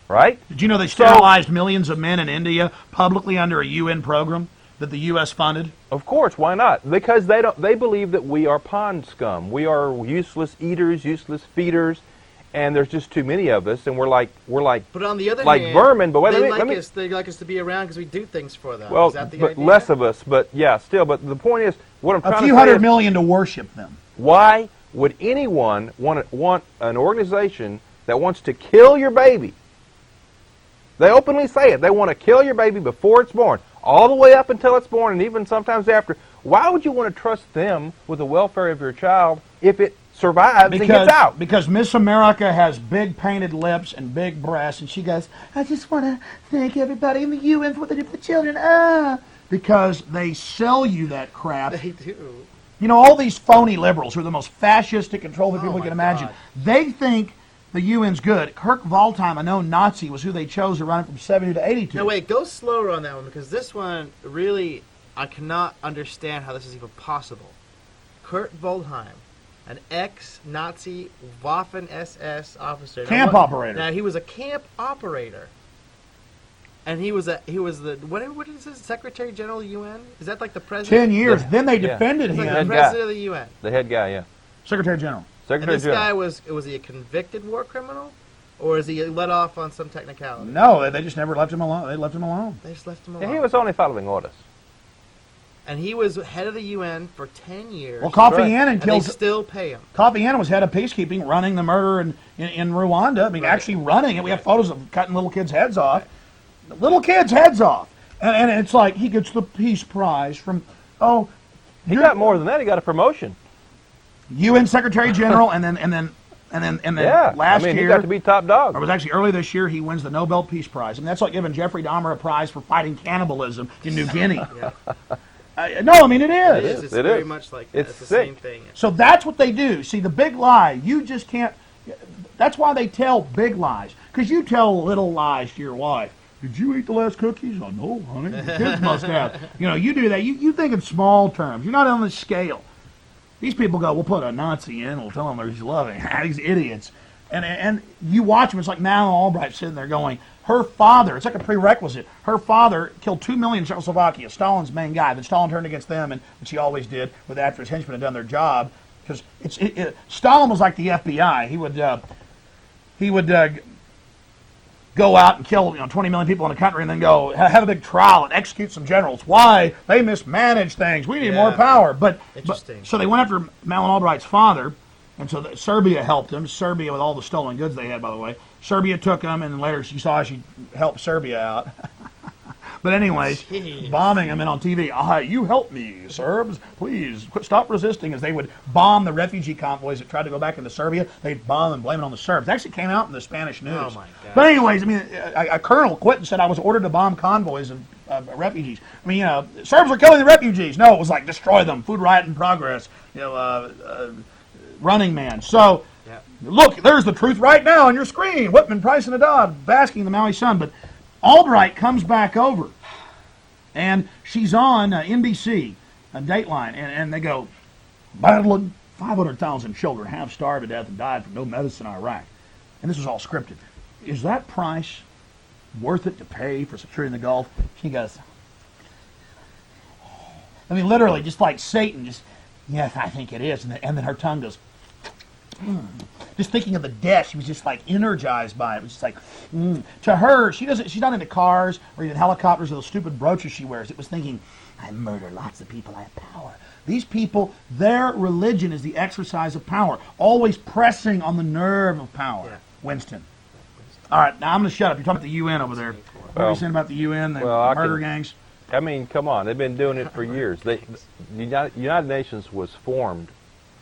Speaker 6: right?
Speaker 4: Did you know they sterilized millions of men in India publicly under a UN program that the U.S. funded?
Speaker 6: Of course, why not? Because they believe that we are pond scum. We are useless eaters, useless feeders, and there's just too many of us, and we're like
Speaker 7: But on the other
Speaker 6: like
Speaker 7: hand,
Speaker 6: vermin. But wait,
Speaker 7: they
Speaker 6: let me.
Speaker 7: like us to be around because we do things for them.
Speaker 6: Well,
Speaker 7: Is that the
Speaker 6: but
Speaker 7: idea?
Speaker 6: less of us. But yeah, still. But the point is, what I'm trying
Speaker 4: A
Speaker 6: to
Speaker 4: few
Speaker 6: say
Speaker 4: hundred
Speaker 6: is,
Speaker 4: million to worship them.
Speaker 6: why would anyone want an organization that wants to kill your baby? They openly say it. They want to kill your baby before it's born, all the way up until it's born, and even sometimes after. Why would you want to trust them with the welfare of your child if it survives and gets out?
Speaker 4: Because Miss America has big painted lips and big breasts, and she goes, I just want to thank everybody in the UN for what they do for the children. Because they sell you that crap.
Speaker 7: They do.
Speaker 4: All these phony liberals who are the most fascistic, controlling people you
Speaker 7: my
Speaker 4: can imagine,
Speaker 7: God.
Speaker 4: they think the UN's good. Kirk Waldheim, a known Nazi, was who they chose to run it from 70 to 82.
Speaker 7: No, wait, go slower on that one, because this one really, I cannot understand how this is even possible. Kurt Waldheim, an ex-Nazi Waffen-SS officer.
Speaker 4: Camp operator.
Speaker 7: Now, he was a camp operator. And he was the what is this, Secretary General of the UN? Is that like the president?
Speaker 4: 10 years. Then they defended
Speaker 7: He's
Speaker 4: him.
Speaker 7: like the
Speaker 6: Head
Speaker 7: president
Speaker 6: guy.
Speaker 7: of the UN.
Speaker 6: The head guy, yeah.
Speaker 4: Secretary General.
Speaker 7: And
Speaker 6: Secretary
Speaker 7: this
Speaker 6: General.
Speaker 7: guy was he a convicted war criminal? Or is he let off on some technicality?
Speaker 4: No, they just never left him alone. They left him alone.
Speaker 7: They just left him
Speaker 6: Yeah,
Speaker 7: alone.
Speaker 6: he was only following orders.
Speaker 7: And he was head of the UN for 10 years.
Speaker 4: Well, Kofi
Speaker 6: right.
Speaker 4: Annan
Speaker 7: and they
Speaker 4: killed.
Speaker 7: still pay him.
Speaker 4: Kofi Annan was head of peacekeeping, running the murder in Rwanda. I mean,
Speaker 7: Right.
Speaker 4: actually running it. We have photos of cutting little kids' heads off. Little kids' heads off. And it's like he gets the peace prize from,
Speaker 6: He got more than that. He got a promotion.
Speaker 4: UN Secretary General, and then
Speaker 6: Yeah.
Speaker 4: last
Speaker 6: I mean,
Speaker 4: year,
Speaker 6: he got to be top dog.
Speaker 4: or it was actually early this year, he wins the Nobel Peace Prize. And that's like giving Jeffrey Dahmer a prize for fighting cannibalism in New Guinea. No, I mean, it
Speaker 7: It
Speaker 4: is.
Speaker 7: is. It's
Speaker 6: It
Speaker 7: very
Speaker 6: is.
Speaker 7: much like that.
Speaker 6: It's
Speaker 7: It's the
Speaker 6: sick.
Speaker 7: same thing.
Speaker 4: So that's what they do. See, the big lie, you just can't, that's why they tell big lies. Because you tell little lies to your wife. Did you eat the last cookies? Oh, no, honey. The kids must have. You do that. You think in small terms. You're not on the scale. These people go, we'll put a Nazi in. We'll tell them he's loving. These idiots. And you watch them. It's like Madeleine Albright sitting there going, her father, it's like a prerequisite. Her father killed 2 million in Czechoslovakia, Stalin's main guy. Then Stalin turned against them, and which he always did, with after his henchmen had done their job. Because Stalin was like the FBI. He would go out and kill 20 million people in a country and then go have a big trial and execute some generals. Why? They mismanaged things. We need more power. But
Speaker 7: Interesting.
Speaker 4: so they went after Madeleine Albright's father, and so Serbia helped him. Serbia, with all the stolen goods they had, by the way. Serbia took him, and later you saw she helped Serbia out. But anyways,
Speaker 7: Jeez.
Speaker 4: bombing them in on TV. You help me, Serbs. Please stop resisting. As they would bomb the refugee convoys that tried to go back into Serbia, they'd bomb and blame it on the Serbs. It actually came out in the Spanish news.
Speaker 7: Oh, my God.
Speaker 4: But anyways, I mean, a colonel quit and said, I was ordered to bomb convoys of refugees. I mean, Serbs were killing the refugees. No, it was like destroy them. Food riot in progress. Running Man. So, look, there's the truth right now on your screen. Whitman, Price, and Haddad basking in the Maui sun. But Albright comes back over, and she's on NBC, Dateline, and they go, battling 500,000 children have starved to death and died from no medicine in Iraq. And this was all scripted. Is that price worth it to pay for security in the Gulf? She goes, I mean, literally, just like Satan, just, yes, I think it is. And then her tongue goes, just thinking of the death, she was just like energized by it. It was just like, To her, she's not into cars or even helicopters or those stupid brooches she wears. It was thinking, I murder lots of people, I have power. These people, their religion is the exercise of power, always pressing on the nerve of power. Yeah. Winston. All right, now I'm going to shut up. You're talking about the UN over there. What are you saying about the UN, the murder gangs?
Speaker 6: I mean, come on. They've been doing it for years. The United Nations was formed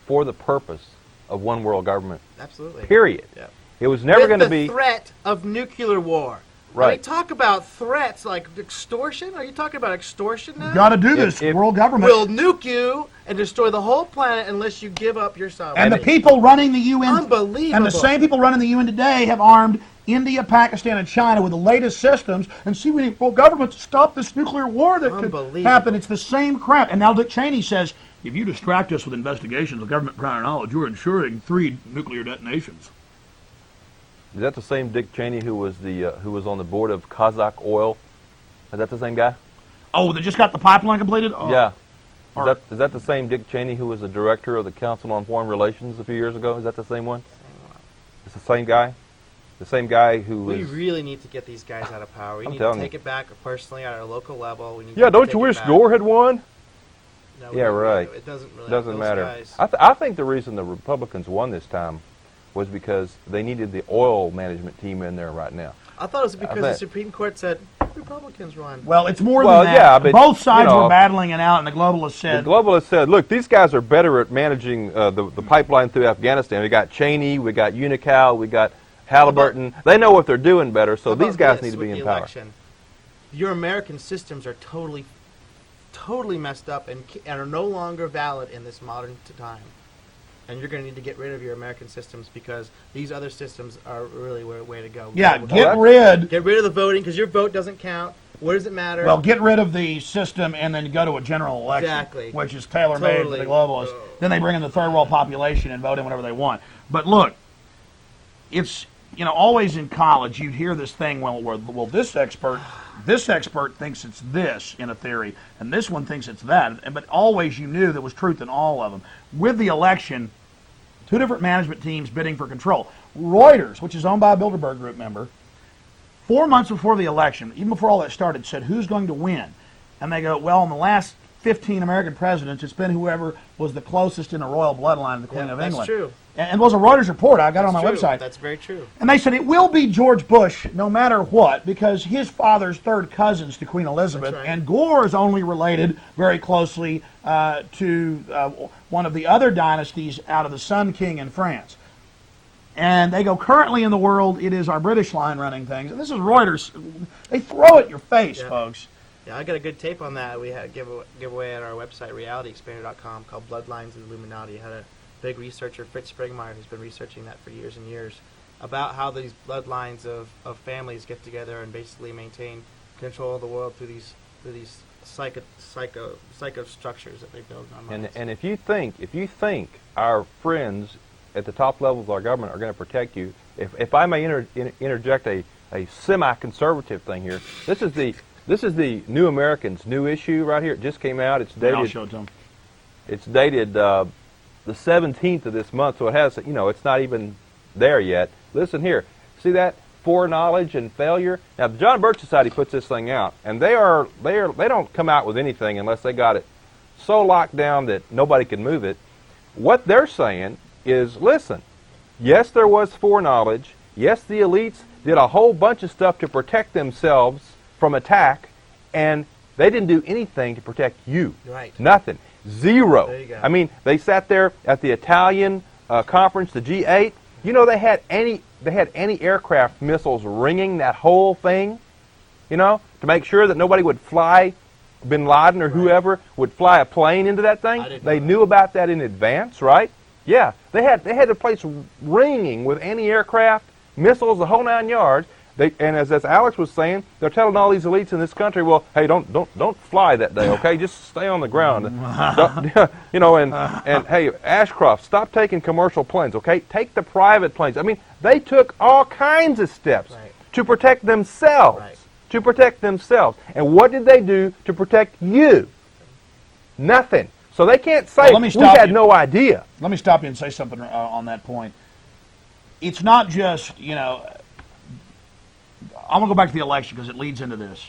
Speaker 6: for the purpose of one world government.
Speaker 7: Absolutely.
Speaker 6: Period.
Speaker 7: Yeah.
Speaker 6: It was never going to
Speaker 7: the
Speaker 6: be
Speaker 7: threat of nuclear war.
Speaker 6: Right.
Speaker 7: I mean, talk about threats like extortion. Are you talking about extortion now?
Speaker 4: You've got to do this. World government
Speaker 7: will nuke you and destroy the whole planet unless you give up your sovereignty.
Speaker 4: And the people running the UN,
Speaker 7: unbelievable.
Speaker 4: And the same people running the UN today have armed India, Pakistan, and China with the latest systems. And see, we need full government to stop this nuclear war that could happen. It's the same crap. And now Dick Cheney says, if you distract us with investigations of government prior knowledge, you're ensuring 3 nuclear detonations.
Speaker 6: Is that the same Dick Cheney who was on the board of Kazakh Oil? Is that the same guy?
Speaker 4: Oh, they just got the pipeline completed? Oh.
Speaker 6: Yeah. Is that the same Dick Cheney who was the director of the Council on Foreign Relations a few years ago? Is that the same one? It's the same guy? The same guy who was...
Speaker 7: We really need to get these guys out of power. We need to take it back personally at our local level. We need
Speaker 6: don't you wish Gore had won?
Speaker 7: No,
Speaker 6: yeah, right.
Speaker 7: It doesn't really
Speaker 6: doesn't matter. I think the reason the Republicans won this time was because they needed the oil management team in there right now.
Speaker 7: I thought it was because the Supreme Court said Republicans won.
Speaker 4: Well, it's more than that.
Speaker 6: Yeah, but,
Speaker 4: both sides were battling it out, and the globalists said...
Speaker 6: look, these guys are better at managing the pipeline through Afghanistan. We got Cheney, we got Unical, we got Halliburton. They know what they're doing better, so these guys need to be in power.
Speaker 7: Your American systems are totally messed up and are no longer valid in this modern time. And you're going to need to get rid of your American systems because these other systems are really the way to go.
Speaker 4: Yeah, get rid
Speaker 7: of the voting because your vote doesn't count. What does it matter?
Speaker 4: Well, get rid of the system and then go to a general election, which is tailor-made for the globalists. Then they bring in the third world population and vote in whatever they want. But look, it's always in college you'd hear this thing. Well, this expert thinks it's this in a theory, and this one thinks it's that. But always you knew there was truth in all of them. With the election, 2 different management teams bidding for control. Reuters, which is owned by a Bilderberg Group member, 4 months before the election, even before all that started, said, who's going to win? And they go, well, in the last 15 American presidents, it's been whoever was the closest in the royal bloodline of the Queen of England.
Speaker 7: That's true.
Speaker 4: And it was a Reuters report. I got it on my website.
Speaker 7: That's very true.
Speaker 4: And they said it will be George Bush no matter what because his father's third cousins to Queen Elizabeth. Right. And Gore is only related very closely to one of the other dynasties out of the Sun King in France. And they go, currently in the world, it is our British line running things. And this is Reuters. They throw it in your face, folks.
Speaker 7: Yeah, I got a good tape on that. We had a giveaway at our website, realityexpander.com, called Bloodlines of the Illuminati. It had a big researcher, Fritz Springmeier, who's been researching that for years and years, about how these bloodlines of families get together and basically maintain control of the world through these psycho structures that they build in our minds.
Speaker 6: And if you think our friends at the top levels of our government are going to protect you, if I may interject a semi-conservative thing here, this is the New Americans new issue right here. It just came out. It's dated.
Speaker 4: I'll show it to them.
Speaker 6: It's dated the 17th of this month, so it has, it's not even there yet. Listen here. See that? Foreknowledge and failure. Now, the John Birch Society puts this thing out, and they don't come out with anything unless they got it so locked down that nobody can move it. What they're saying is, listen, yes, there was foreknowledge. Yes, the elites did a whole bunch of stuff to protect themselves from attack, And they didn't do anything to protect you.
Speaker 7: Right.
Speaker 6: Nothing. Zero.
Speaker 7: There you go.
Speaker 6: I mean, they sat there at the Italian conference, the G8. You know, they had anti-aircraft missiles ringing that whole thing, you know, to make sure that nobody would fly, Bin Laden or whoever would fly a plane into that thing. They knew about that in advance, right? Yeah, they had the place ringing with anti-aircraft missiles, the whole 9 yards. And as Alex was saying, they're telling all these elites in this country, well, hey, don't fly that day, okay? Just stay on the ground. You know, and hey, Ashcroft, stop taking commercial planes, okay? Take the private planes. I mean, they took all kinds of steps to protect themselves.
Speaker 7: Right.
Speaker 6: To protect themselves. And what did they do to protect you? Nothing. So they can't say, we had no idea.
Speaker 4: Let me stop you and say something on that point. It's not just, you know, I'm going to go back to the election because it leads into this.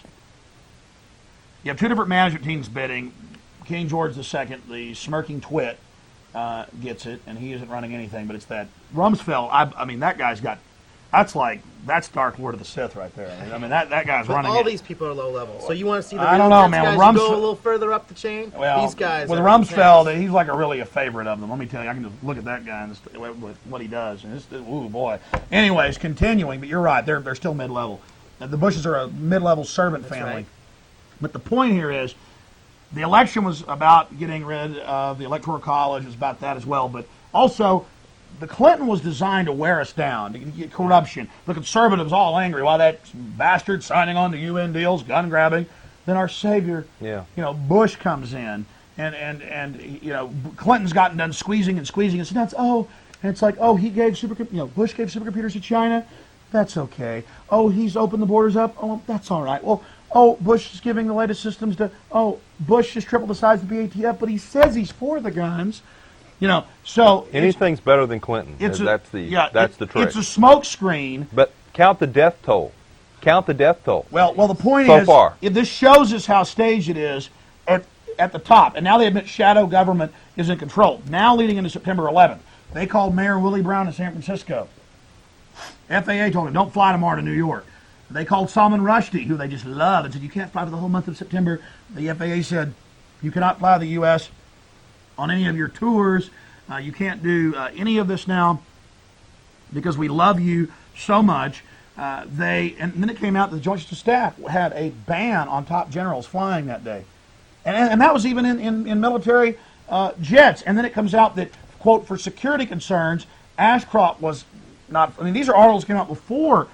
Speaker 4: You have two different management teams bidding. King George II, the smirking twit, gets it, and he isn't running anything, but it's that Rumsfeld. I mean, that guy's got, that's Dark Lord of the Sith right there. I mean, that guy's
Speaker 7: But
Speaker 4: running
Speaker 7: all
Speaker 4: it.
Speaker 7: these people are low level. So you want to see the
Speaker 4: I don't know, man.
Speaker 7: guys
Speaker 4: With
Speaker 7: who go a little further up the chain?
Speaker 4: Well,
Speaker 7: These guys.
Speaker 4: with
Speaker 7: are
Speaker 4: Rumsfeld, he's like really a favorite of them. Let me tell you, I can just look at that guy and with what he does. And ooh, boy. Anyways, continuing, but you're right. They're still mid-level. The Bushes are a mid-level servant family.
Speaker 7: right.
Speaker 4: But the point here is, the election was about getting rid of the Electoral College. It was about that as well. But also, the Clinton was designed to wear us down, to get corruption. The conservatives all angry. Why that bastard signing on to UN deals, gun grabbing. Then our savior, you know, Bush comes in, and you know, Clinton's gotten done squeezing and it's nuts. Oh, and it's like, oh, he gave Bush gave supercomputers to China. That's okay. Oh, he's opened the borders up. Oh, that's all right. Well, oh, Bush is giving the latest systems to. Oh, Bush just tripled the size of the BATF, but he says he's for the guns. You know, so
Speaker 6: anything's better than Clinton. That's the trick.
Speaker 4: It's a smoke screen.
Speaker 6: But count the death toll. Count the death toll.
Speaker 4: Well, the point
Speaker 6: so
Speaker 4: is,
Speaker 6: far.
Speaker 4: This shows us how staged it is at the top, and now they admit shadow government is in control. Now, leading into September 11th, they called Mayor Willie Brown in San Francisco. FAA told him, don't fly tomorrow to New York. They called Salman Rushdie, who they just love, and said, you can't fly for the whole month of September. The FAA said, you cannot fly to the U.S. on any of your tours. You can't do any of this now because we love you so much. And then it came out that the Joint Chiefs of Staff had a ban on top generals flying that day. And that was even in military jets. And then it comes out that, quote, for security concerns, Ashcroft was not, I mean, these are articles came out before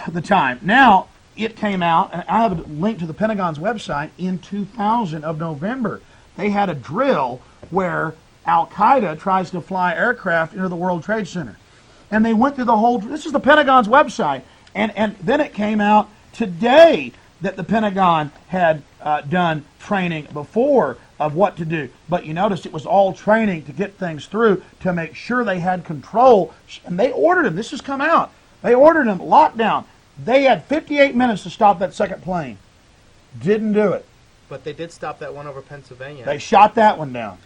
Speaker 4: the time. Now, it came out, and I have a link to the Pentagon's website, in 2000 of November. They had a drill where Al-Qaeda tries to fly aircraft into the World Trade Center. And they went through the whole, this is the Pentagon's website, and then it came out today that the Pentagon had done training before of what to do. But you notice it was all training to get things through to make sure they had control. And they ordered them. This has come out. They ordered them lockdown. They had 58 minutes to stop that second plane. Didn't do it.
Speaker 7: But they did stop that one over Pennsylvania.
Speaker 4: They shot that one down.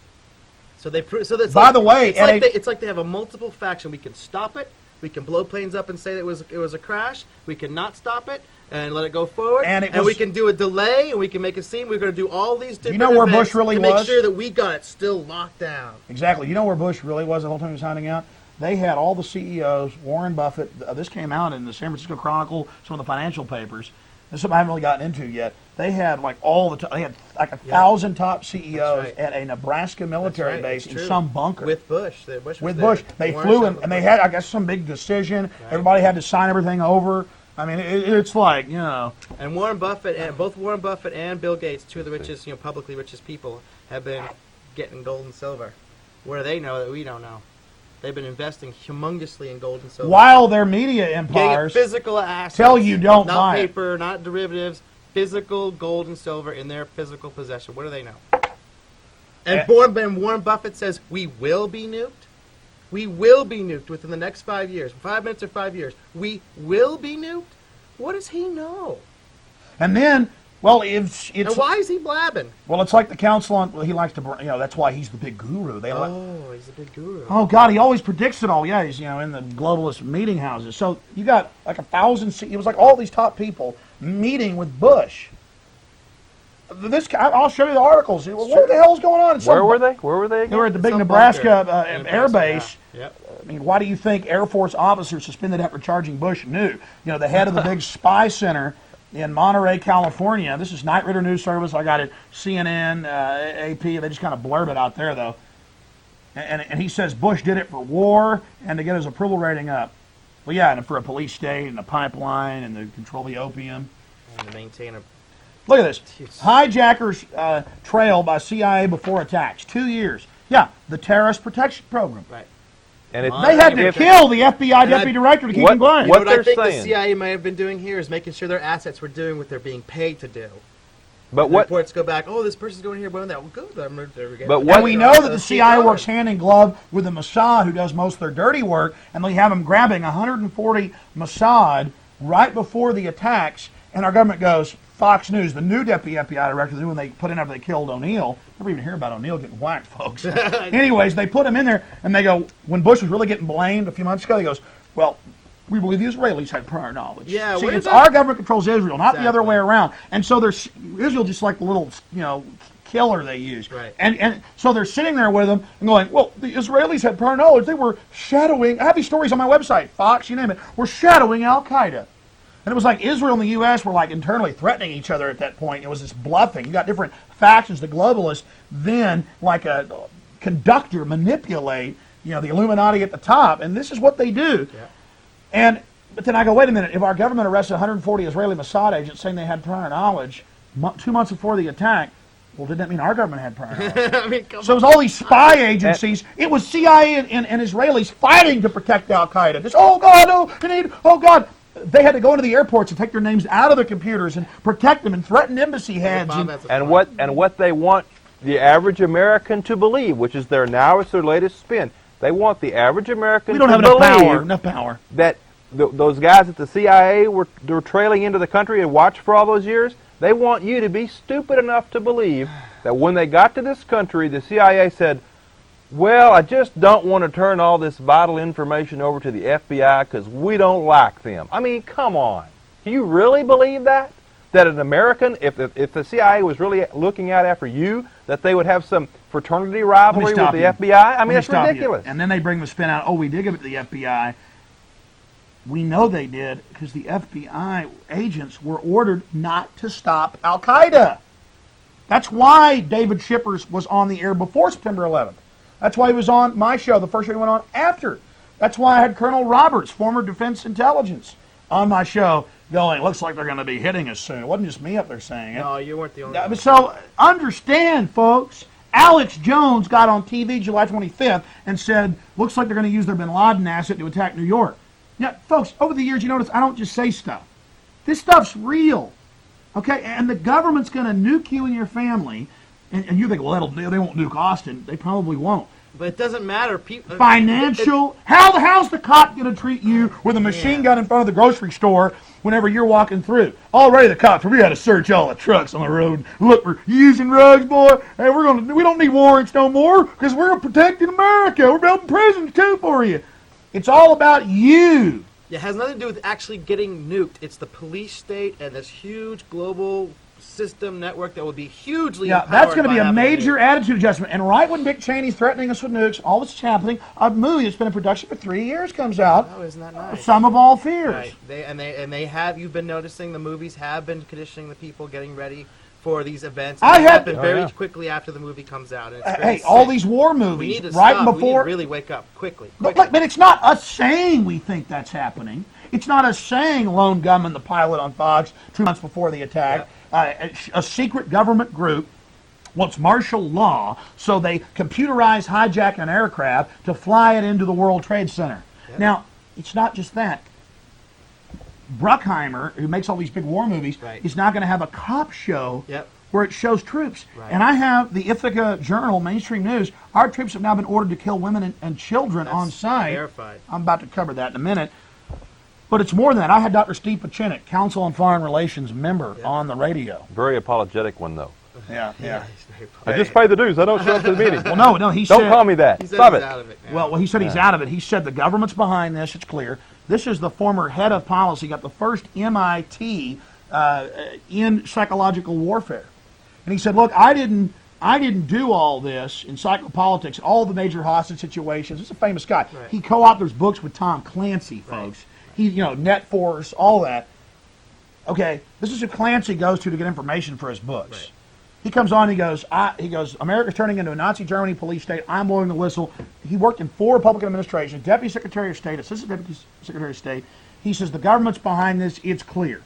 Speaker 7: So they. So that's
Speaker 4: by the way,
Speaker 7: it's like they have a multiple faction. We can stop it. We can blow planes up and say that it was a crash. We can not stop it and let it go forward. And we can do a delay, and we can make a scene. We're going to do all these different.
Speaker 4: You know where Bush really was?
Speaker 7: To make sure that we got it still locked down.
Speaker 4: Exactly. You know where Bush really was the whole time he was hiding out? They had all the CEOs, Warren Buffett. This came out in the San Francisco Chronicle, some of the financial papers. This is something I haven't really gotten into yet. They had like they had like 1,000 top CEOs at a Nebraska military base in some bunker.
Speaker 7: With Bush.
Speaker 4: With Bush. They flew in, and they had, I guess, some big decision. Right. Everybody had to sign everything over. I mean, it's like, you know.
Speaker 7: And Warren Buffett, and both Warren Buffett and Bill Gates, two of the richest, publicly richest people, have been getting gold and silver. Where they know that we don't know. They've been investing humongously in gold and silver.
Speaker 4: While their media empires
Speaker 7: physical assets,
Speaker 4: tell you don't
Speaker 7: not
Speaker 4: buy
Speaker 7: paper,
Speaker 4: it.
Speaker 7: Not derivatives, physical gold and silver in their physical possession. What do they know? And Warren Buffett says we will be nuked. We will be nuked within the next 5 years. 5 minutes or 5 years. We will be nuked? What does he know?
Speaker 4: And then, well, it's
Speaker 7: and why is he blabbing?
Speaker 4: Well, it's like the council on. Well, he likes to, that's why he's the big guru.
Speaker 7: He's the big guru.
Speaker 4: Oh God, he always predicts it all. Yeah, he's in the globalist meeting houses. So you got like 1,000. It was like all these top people meeting with Bush. I'll show you the articles. What the hell's going on?
Speaker 6: Where were they? Where were they again?
Speaker 4: They were at the big
Speaker 7: Some
Speaker 4: Nebraska
Speaker 7: bunker.
Speaker 4: air base.
Speaker 7: Yeah. Yep.
Speaker 4: I mean, why do you think Air Force officers suspended after charging Bush knew? You know, the head of the big spy center in Monterey, California. This is Night Ritter News Service. I got it. CNN, AP. They just kind of blurb it out there, though. And he says Bush did it for war and to get his approval rating up. Well, yeah, and for a police state and a pipeline and to control the opium.
Speaker 7: And to maintain a.
Speaker 4: Look at this. Hijackers trail by CIA before attacks. 2 years. Yeah, the terrorist protection program.
Speaker 7: Right.
Speaker 6: And
Speaker 4: They had to kill the FBI deputy director to keep him quiet.
Speaker 6: What
Speaker 7: What I
Speaker 6: they're
Speaker 7: think
Speaker 6: saying.
Speaker 7: the CIA might have been doing here is making sure their assets were doing what they're being paid to do.
Speaker 6: But what?
Speaker 7: Reports go back, oh, this person's going here, going that. Well, good. There we go.
Speaker 6: But
Speaker 4: And
Speaker 6: what-
Speaker 4: we know that the CIA works hand in glove with the Mossad, who does most of their dirty work, and they have them grabbing 140 Mossad right before the attacks, and our government goes, Fox News, the new deputy FBI director, the new one they put in after they killed O'Neill. Never even hear about O'Neill getting whacked, folks. Anyways, they put him in there, and they go, when Bush was really getting blamed a few months ago, he goes, well, we believe the Israelis had prior knowledge.
Speaker 7: Yeah,
Speaker 4: See,
Speaker 7: where's
Speaker 4: it's
Speaker 7: that?
Speaker 4: our government controls Israel, not the other
Speaker 7: Exactly.
Speaker 4: way around. And so there's Israel just like the little, killer they use.
Speaker 7: Right.
Speaker 4: And so they're sitting there with them and going, well, the Israelis had prior knowledge. They were shadowing, I have these stories on my website, Fox, you name it, we're shadowing Al-Qaeda. And it was like Israel and the U.S. were like internally threatening each other at that point. It was this bluffing. You got different factions, the globalists, then like a conductor manipulate, the Illuminati at the top. And this is what they do.
Speaker 7: Yeah.
Speaker 4: But then I go, wait a minute, if our government arrested 140 Israeli Mossad agents saying they had prior knowledge 2 months before the attack, well, didn't that mean our government had prior knowledge?
Speaker 7: I mean, come
Speaker 4: So it was all these spy agencies. It was CIA and Israelis fighting to protect Al-Qaeda. Just, oh, God, oh, God. They had to go into the airports and take their names out of their computers and protect them and threaten embassy heads.
Speaker 6: And what they want the average American to believe, which is their latest spin. They want the average American
Speaker 4: We don't
Speaker 6: to
Speaker 4: have
Speaker 6: believe
Speaker 4: enough power.
Speaker 6: that those guys at the CIA were trailing into the country and watched for all those years. They want you to be stupid enough to believe that when they got to this country, the CIA said, well, I just don't want to turn all this vital information over to the FBI because we don't like them. I mean, come on. Do you really believe that? That an American, if the CIA was really looking out after you, that they would have some fraternity rivalry with the FBI? I mean, it's ridiculous.
Speaker 4: And then they bring the spin out, oh, we did give it to the FBI. We know they did because the FBI agents were ordered not to stop Al-Qaeda. That's why David Shippers was on the air before September 11th. That's why he was on my show, the first show he went on after. That's why I had Colonel Roberts, former Defense Intelligence, on my show going, looks like they're going to be hitting us soon. It wasn't just me up there saying it.
Speaker 7: No, you weren't the only one.
Speaker 4: So understand, folks, Alex Jones got on TV July 25th and said, looks like they're going to use their bin Laden asset to attack New York. Now, folks, over the years, you notice I don't just say stuff. This stuff's real. Okay? And the government's going to nuke you and your family. And you think, well, they won't nuke Austin. They probably won't.
Speaker 7: But it doesn't matter.
Speaker 4: Financial. How's the cop going to treat you with a machine gun in front of the grocery store whenever you're walking through? Already the cops, we got to search all the trucks on the road. Look for using drugs, boy. Hey, we don't need warrants no more because we're protecting America. We're building prisons too for you. It's all about you.
Speaker 7: It has nothing to do with actually getting nuked. It's the police state and this huge global system network that would be hugely empowered
Speaker 4: that's going to be
Speaker 7: by
Speaker 4: a
Speaker 7: having
Speaker 4: major attitude adjustment. And right when Dick Cheney's threatening us with nukes, all this is happening, a movie that's been in production for 3 years comes out.
Speaker 7: Oh, isn't that nice?
Speaker 4: Some of all fears.
Speaker 7: Right. They have. You've been noticing the movies have been conditioning the people getting ready for these events.
Speaker 4: I have
Speaker 7: happened very quickly after the movie comes out. And it's very
Speaker 4: all
Speaker 7: sick.
Speaker 4: these war
Speaker 7: We
Speaker 4: movies,
Speaker 7: need to
Speaker 4: right
Speaker 7: stop. We need
Speaker 4: before.
Speaker 7: to really wake up quickly.
Speaker 4: But it's not us saying we think that's happening. It's not us saying Lone Gunman, the pilot on Fox, 2 months before the attack. A secret government group wants martial law, so they computerize hijack an aircraft to fly it into the World Trade Center. Yep. Now, it's not just that. Bruckheimer, who makes all these big war movies, is now going to have a cop show where it shows troops. Right. And I have the Ithaca Journal, mainstream news. Our troops have now been ordered to kill women and children on site.
Speaker 7: Verified.
Speaker 4: I'm about to cover that in a minute. But it's more than that. I had Dr. Steve Pachinik, Council on Foreign Relations member, on the radio.
Speaker 6: Very apologetic one, though.
Speaker 4: Yeah.
Speaker 6: I just pay the dues. I don't show up to the meetings.
Speaker 4: Well, no, he said...
Speaker 6: Don't call me that.
Speaker 7: He said
Speaker 6: Stop
Speaker 7: he's
Speaker 6: it.
Speaker 7: out of it now.
Speaker 4: Well, he said he's out of it. He said the government's behind this. It's clear. This is the former head of policy, got the first MIT in psychological warfare. And he said, look, I didn't do all this in psychopolitics, all the major hostage situations. He's a famous guy.
Speaker 7: Right.
Speaker 4: He co-authors books with Tom Clancy, folks. He, Net Force, all that. Okay, this is who Clancy goes to get information for his books.
Speaker 7: Right.
Speaker 4: He comes on, he goes, America's turning into a Nazi Germany police state. I'm blowing the whistle. He worked in 4 Republican administrations, Deputy Secretary of State, Assistant Deputy Secretary of State. He says the government's behind this. It's clear.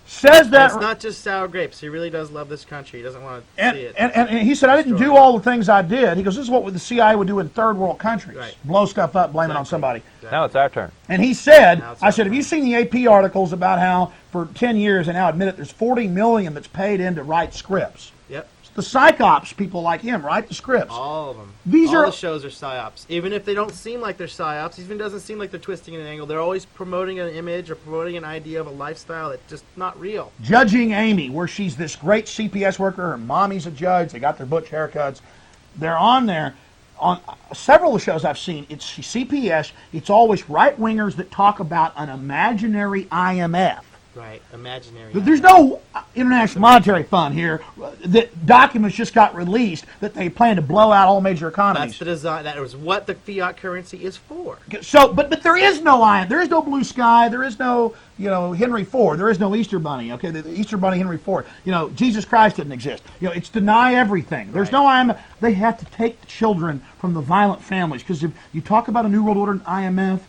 Speaker 4: Says that
Speaker 7: It's not just sour grapes. He really does love this country. He doesn't want to see it.
Speaker 4: and he said, I didn't do all the things I did. He goes, this is what the CIA would do in third world countries.
Speaker 7: Right.
Speaker 4: Blow stuff up, blame it on somebody.
Speaker 6: Now it's our turn.
Speaker 4: And he said,
Speaker 7: Now it's
Speaker 4: I said,
Speaker 7: our
Speaker 4: have you seen the AP articles about how for 10 years they now admit it, there's 40 million that's paid in to write scripts.
Speaker 7: Yep.
Speaker 4: The psychops people like him write the scripts.
Speaker 7: All of them.
Speaker 4: These
Speaker 7: all
Speaker 4: are-
Speaker 7: the shows are psyops. Even if they don't seem like they're psyops, even doesn't seem like they're twisting an angle, they're always promoting an image or promoting an idea of a lifestyle that's just not real.
Speaker 4: Judging Amy, where she's this great CPS worker, her mommy's a judge, they got their butch haircuts. They're on there. On several of the shows I've seen, it's CPS, it's always right-wingers that talk about an imaginary IMF.
Speaker 7: Right. Imaginary.
Speaker 4: There's no International Monetary Fund here. That documents just got released that they plan to blow out all major economies.
Speaker 7: That's the design. That was what the fiat currency is for.
Speaker 4: So, but there is no IMF. There is no blue sky. There is no, Henry Ford. There is no Easter Bunny. Okay, the Easter Bunny, Henry Ford. Jesus Christ didn't exist. It's deny everything. There's no IMF. They have to take the children from the violent families because if you talk about a New World Order and IMF,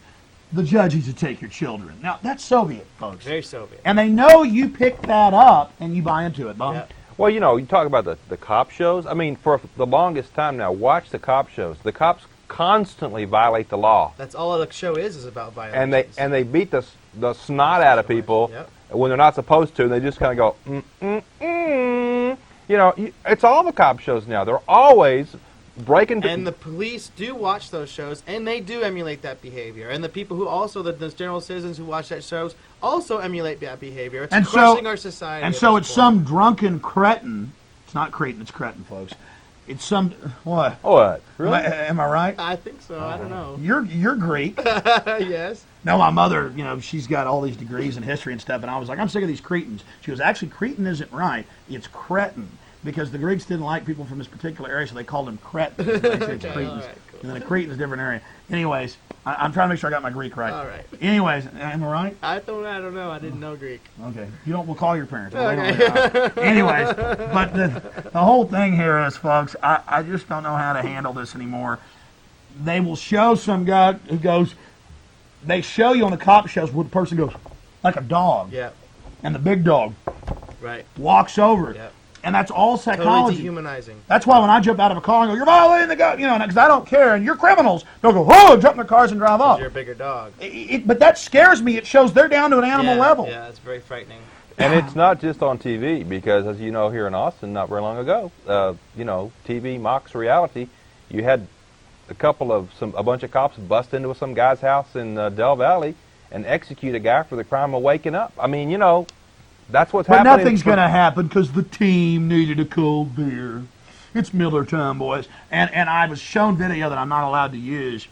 Speaker 4: the judge needs to take your children. Now, that's Soviet, folks.
Speaker 7: Very Soviet.
Speaker 4: And they know you pick that up and you buy into it, Bob.
Speaker 7: Yep.
Speaker 6: Well, you talk about the cop shows. I mean, for the longest time now, watch the cop shows. The cops constantly violate the law,
Speaker 7: That's all the show is about violence.
Speaker 6: and they beat the snot out of people
Speaker 7: Yep.
Speaker 6: when they're not supposed to. And they just kind of go, it's all the cop shows now. They're always breaking.
Speaker 7: And the police do watch those shows, and they do emulate that behavior. And the people who also, the general citizens who watch that shows, also emulate that behavior. It's crushing our society.
Speaker 4: And
Speaker 7: at
Speaker 4: so
Speaker 7: this
Speaker 4: it's
Speaker 7: point.
Speaker 4: some drunken cretin. It's not cretin, it's cretin, folks. It's some, what?
Speaker 6: What? Really?
Speaker 4: Am I right?
Speaker 7: I think so. I don't know.
Speaker 4: You're Greek.
Speaker 7: Yes.
Speaker 4: No, my mother, she's got all these degrees in history and stuff, and I was like, I'm sick of these cretins. She goes, actually, cretin isn't right. It's cretin. Because the Greeks didn't like people from this particular area, so they called them cretins. They said it's
Speaker 7: Okay,
Speaker 4: cretins.
Speaker 7: all right, cool.
Speaker 4: And then a cretin is a different area. Anyways, I'm trying to make sure I got my Greek right.
Speaker 7: All right.
Speaker 4: Anyways, am I right?
Speaker 7: I don't know. I didn't know Greek.
Speaker 4: Okay. We'll call your parents.
Speaker 7: Okay.
Speaker 4: Anyways, but the whole thing here is, folks, I just don't know how to handle this anymore. They will show some guy who goes, they show you on the cop shows where the person goes like a dog.
Speaker 7: Yeah.
Speaker 4: And the big dog
Speaker 7: Right.
Speaker 4: walks over it.
Speaker 7: Yeah.
Speaker 4: And that's all
Speaker 7: Totally
Speaker 4: psychology.
Speaker 7: dehumanizing.
Speaker 4: That's why when I jump out of a car and go, you're violating the gun, because I don't care, and you're criminals, they'll go, oh, jump in their cars and drive off.
Speaker 7: You're a bigger dog.
Speaker 4: But that scares me. It shows they're down to an animal level.
Speaker 7: Yeah, it's very frightening.
Speaker 6: And it's not just on TV, because as you know, here in Austin, not very long ago, TV mocks reality. You had a bunch of cops bust into some guy's house in Del Valley and execute a guy for the crime of waking up. I mean, that's what's
Speaker 4: But
Speaker 6: happening.
Speaker 4: nothing's going to happen because the team needed a cold beer. It's Miller time, boys. And I was shown video that I'm not allowed to use.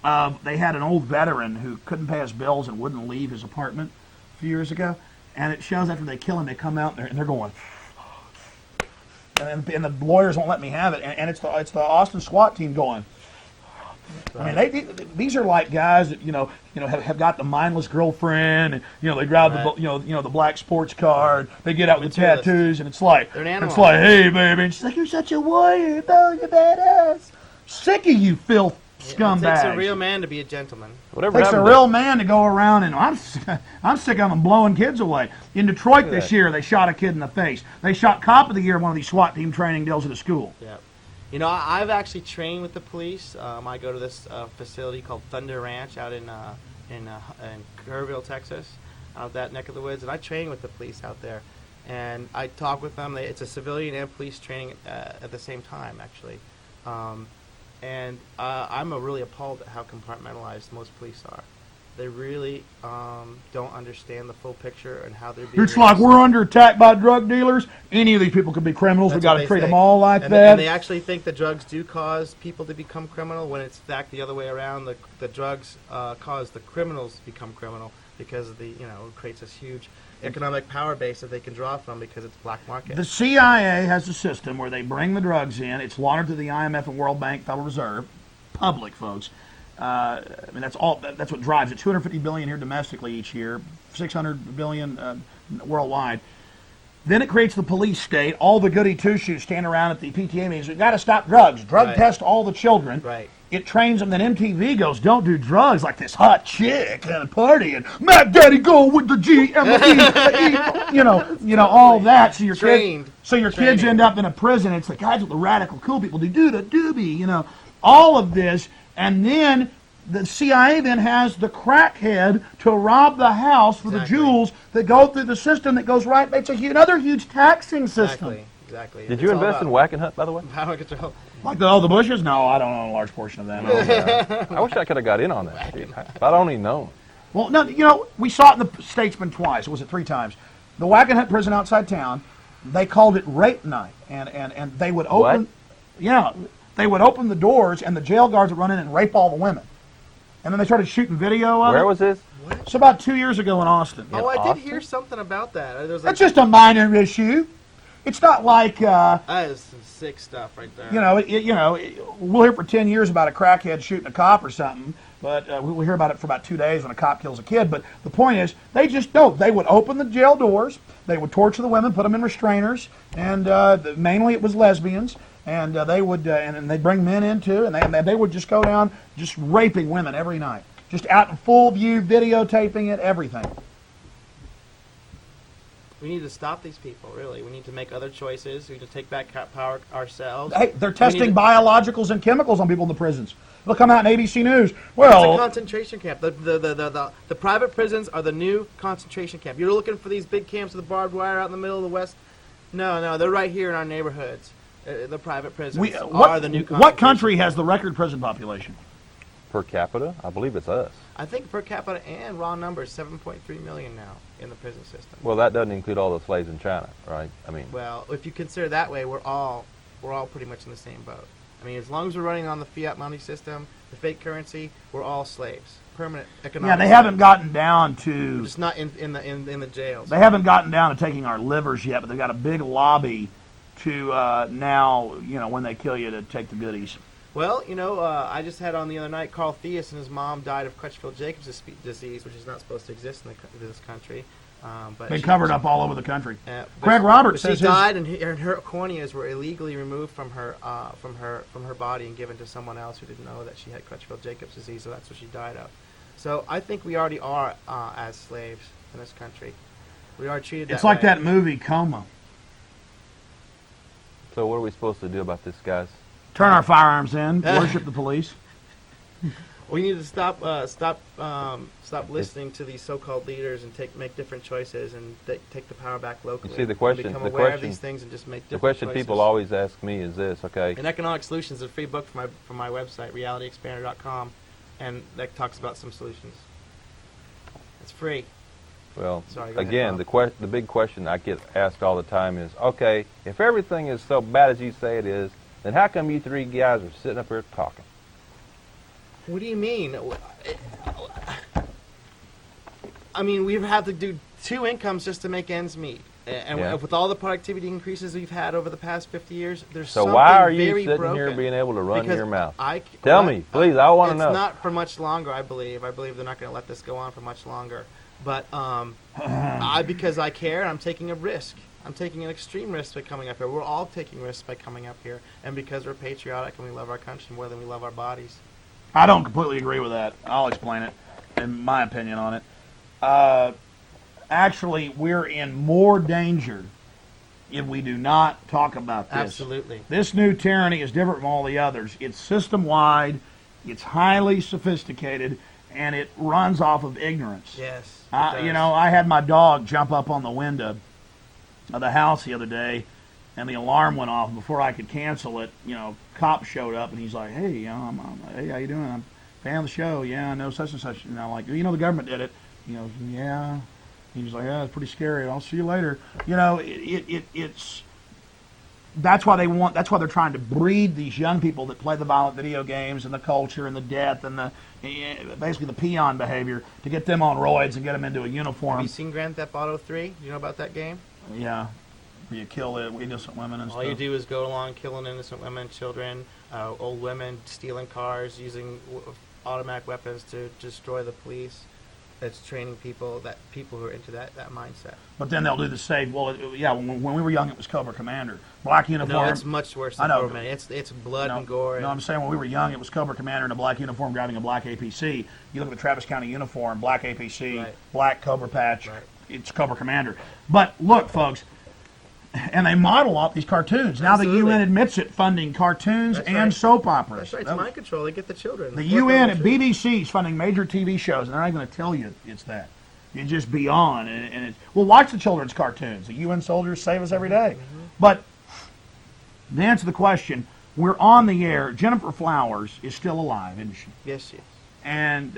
Speaker 4: They had an old veteran who couldn't pay his bills and wouldn't leave his apartment a few years ago. And it shows after they kill him, they come out there and they're going, and the lawyers won't let me have it. And it's the Austin SWAT team going. I mean, these are like guys that have got the mindless girlfriend, and they drive the black sports car. And they get out with tattoos, and it's like
Speaker 7: They're an animal.
Speaker 4: hey baby, and she's like, you're such a warrior, though you're badass. Sick of you, filth scumbags.
Speaker 7: It takes a real man to be a gentleman.
Speaker 6: Whatever
Speaker 4: Takes a
Speaker 6: happened
Speaker 4: real man to go around, and I'm sick of them blowing kids away. In Detroit this year, they shot a kid in the face. They shot Cop of the Year at one of these SWAT team training deals at a school.
Speaker 7: Yeah. I've actually trained with the police. I go to this facility called Thunder Ranch out in Kerrville, Texas, out that neck of the woods, and I train with the police out there. And I talk with them. It's a civilian and police training at the same time, actually. And I'm really appalled at how compartmentalized most police are. They really don't understand the full picture and how they're being.
Speaker 4: It's like we're under attack by drug dealers. Any of these people could be criminals.
Speaker 7: That's
Speaker 4: We got
Speaker 7: what
Speaker 4: to
Speaker 7: they
Speaker 4: treat them
Speaker 7: think.
Speaker 4: all like
Speaker 7: And
Speaker 4: that.
Speaker 7: they actually think the drugs do cause people to become criminal, when it's in fact the other way around. The drugs cause the criminals to become criminal. because of the, it creates this huge economic power base that they can draw from because it's black market.
Speaker 4: The CIA has a system where they bring the drugs in. It's laundered to the IMF and World Bank, Federal Reserve, public, folks. I mean, that's all. That's what drives it. 250 billion here domestically each year, 600 billion worldwide. Then it creates the police state. All the goody two-shoes stand around at the PTA meetings. We've got to stop drugs. Drug test all the children.
Speaker 7: Right.
Speaker 4: It trains them. Then MTV goes, don't do drugs like this hot chick at a party and Mac Daddy go with the G and the E. All that. So your kids end up in a prison. It's the guys with the radical cool people. They do the doobie. All of this, and then the CIA then has the crackhead to rob the house for the jewels that go through the system that goes right. It's another huge taxing system.
Speaker 7: Exactly.
Speaker 6: Did you invest in Whack and Hunt, by the way?
Speaker 7: Power control.
Speaker 4: Like the Bushes? No, I don't own a large portion of that.
Speaker 6: I wish I could have got in on that. If I'd only known.
Speaker 4: Well, no, we saw it in the Statesman twice. Was it 3 times? The Whack and Hunt prison outside town, they called it rape night, and they would open.
Speaker 6: What?
Speaker 4: Yeah, they would open the doors, and the jail guards would run in and rape all the women. And then they started shooting video of it.
Speaker 6: Where was this?
Speaker 4: It's about 2 years ago in Austin.
Speaker 7: Oh, I did hear something about that.
Speaker 4: That's just a minor issue. It's not like
Speaker 7: that is some sick stuff right there.
Speaker 4: We'll hear for 10 years about a crackhead shooting a cop or something, but we'll hear about it for about 2 days when a cop kills a kid. But the point is, they just don't. They would open the jail doors, they would torture the women, put them in restrainers, and mainly it was lesbians. And they would, and they'd bring men in too, and they would just go down, just raping women every night, just out in full view, videotaping it, everything.
Speaker 7: We need to stop these people, really. We need to make other choices. We need to take back power ourselves.
Speaker 4: Hey, they're testing biologicals and chemicals on people in the prisons. They'll come out in ABC News. Well,
Speaker 7: it's a concentration camp. The private prisons are the new concentration camp. You're looking for these big camps with the barbed wire out in the middle of the West. No, they're right here in our neighborhoods. The private prisons are the new concentration.
Speaker 4: What country has the record prison population?
Speaker 6: Per capita? I believe it's us.
Speaker 7: I think per capita and raw numbers, 7.3 million now in the prison system.
Speaker 6: Well, that doesn't include all the slaves in China, right? I mean,
Speaker 7: well, if you consider that way, we're all pretty much in the same boat. I mean, as long as we're running on the fiat money system, the fake currency, we're all slaves, permanent economic.
Speaker 4: Yeah, they haven't gotten down to.
Speaker 7: We're just not in the jails.
Speaker 4: They haven't gotten down to taking our livers yet, but they've got a big lobby to now, when they kill you, to take the goodies.
Speaker 7: Well, I just had on the other night, Carl Theus and his mom died of Crutchfield-Jacobs disease, which is not supposed to exist in this country. But
Speaker 4: been covered up all over the country.
Speaker 7: Craig
Speaker 4: Roberts says
Speaker 7: she died, and her corneas were illegally removed from her body and given to someone else who didn't know that she had Crutchfield-Jacobs disease, so that's what she died of. So I think we already are as slaves in this country. We are treated.
Speaker 4: It's like that movie Coma.
Speaker 6: so what are we supposed to do about this, guys?
Speaker 4: Turn our firearms in, worship the police.
Speaker 7: We need to stop listening to these so-called leaders and make different choices and take the power back locally.
Speaker 6: You see,
Speaker 7: become aware of these things and just make different choices.
Speaker 6: The question people always ask me is this, okay?
Speaker 7: And Economic Solutions is a free book from my website, realityexpander.com, and that talks about some solutions. It's free.
Speaker 6: Well,
Speaker 7: Sorry,
Speaker 6: again,
Speaker 7: ahead,
Speaker 6: the big question I get asked all the time is, okay, if everything is so bad as you say it is, then how come you three guys are sitting up here talking?
Speaker 7: What do you mean? I mean, we've had to do 2 incomes just to make ends meet. And with all the productivity increases we've had over the past 50 years, there's
Speaker 6: so
Speaker 7: something
Speaker 6: why are you
Speaker 7: very
Speaker 6: sitting
Speaker 7: broken.
Speaker 6: here being able to run
Speaker 7: Because
Speaker 6: your mouth?
Speaker 7: Tell
Speaker 6: me, please, I want to know.
Speaker 7: It's not for much longer, I believe. I believe they're not going to let this go on for much longer. But because I care, I'm taking a risk. I'm taking an extreme risk by coming up here. We're all taking risks by coming up here. And because we're patriotic and we love our country more than we love our bodies.
Speaker 4: I don't completely agree with that. I'll explain it, in my opinion on it. Actually, we're in more danger if we do not talk about this.
Speaker 7: Absolutely.
Speaker 4: This new tyranny is different from all the others. It's system-wide, it's highly sophisticated, and it runs off of ignorance.
Speaker 7: Yes.
Speaker 4: I had my dog jump up on the window of the house the other day, and the alarm went off. Before I could cancel it, cop showed up, and he's like, "Hey, hey, how you doing? I'm a fan of the show. Yeah, I know such and such." And I'm like, "The government did it." He goes, "Yeah." He's like, "Yeah, it's pretty scary. I'll see you later." It's that's why they're trying to breed these young people that play the violent video games and the culture and the death and the basically the peon behavior to get them on roids and get them into a uniform.
Speaker 7: Have you seen Grand Theft Auto 3? Do you know about that game?
Speaker 4: Yeah, where you kill innocent women and
Speaker 7: All
Speaker 4: stuff.
Speaker 7: you do is go along killing innocent women, children, old women, stealing cars, using automatic weapons to destroy the police. It's training people who are into that mindset.
Speaker 4: But then they'll do the same. Well, yeah, when we were young, it was Cobra Commander, black uniform.
Speaker 7: No, it's much worse than Cobra Commander. It's blood and gore.
Speaker 4: No, I'm saying when we were young, it was Cobra Commander in a black uniform driving a black APC. You look at the Travis County uniform, black APC,
Speaker 7: Right.
Speaker 4: black Cobra patch.
Speaker 7: Right.
Speaker 4: It's Cobra Commander. But look, folks, and they model off these cartoons. Now
Speaker 7: Absolutely.
Speaker 4: the UN admits it, funding cartoons
Speaker 7: That's
Speaker 4: and
Speaker 7: right.
Speaker 4: soap operas.
Speaker 7: That's right. It's mind control. They get the children.
Speaker 4: The
Speaker 7: Force
Speaker 4: UN
Speaker 7: them
Speaker 4: at
Speaker 7: to-
Speaker 4: BBC is funding major TV shows, and they're not going to tell you it's that. It's just beyond. And it's, well, watch the children's cartoons. The UN soldiers save us every day. But to answer the question, we're on the air. Jennifer Flowers is still alive, isn't she?
Speaker 7: Yes, yes.
Speaker 4: And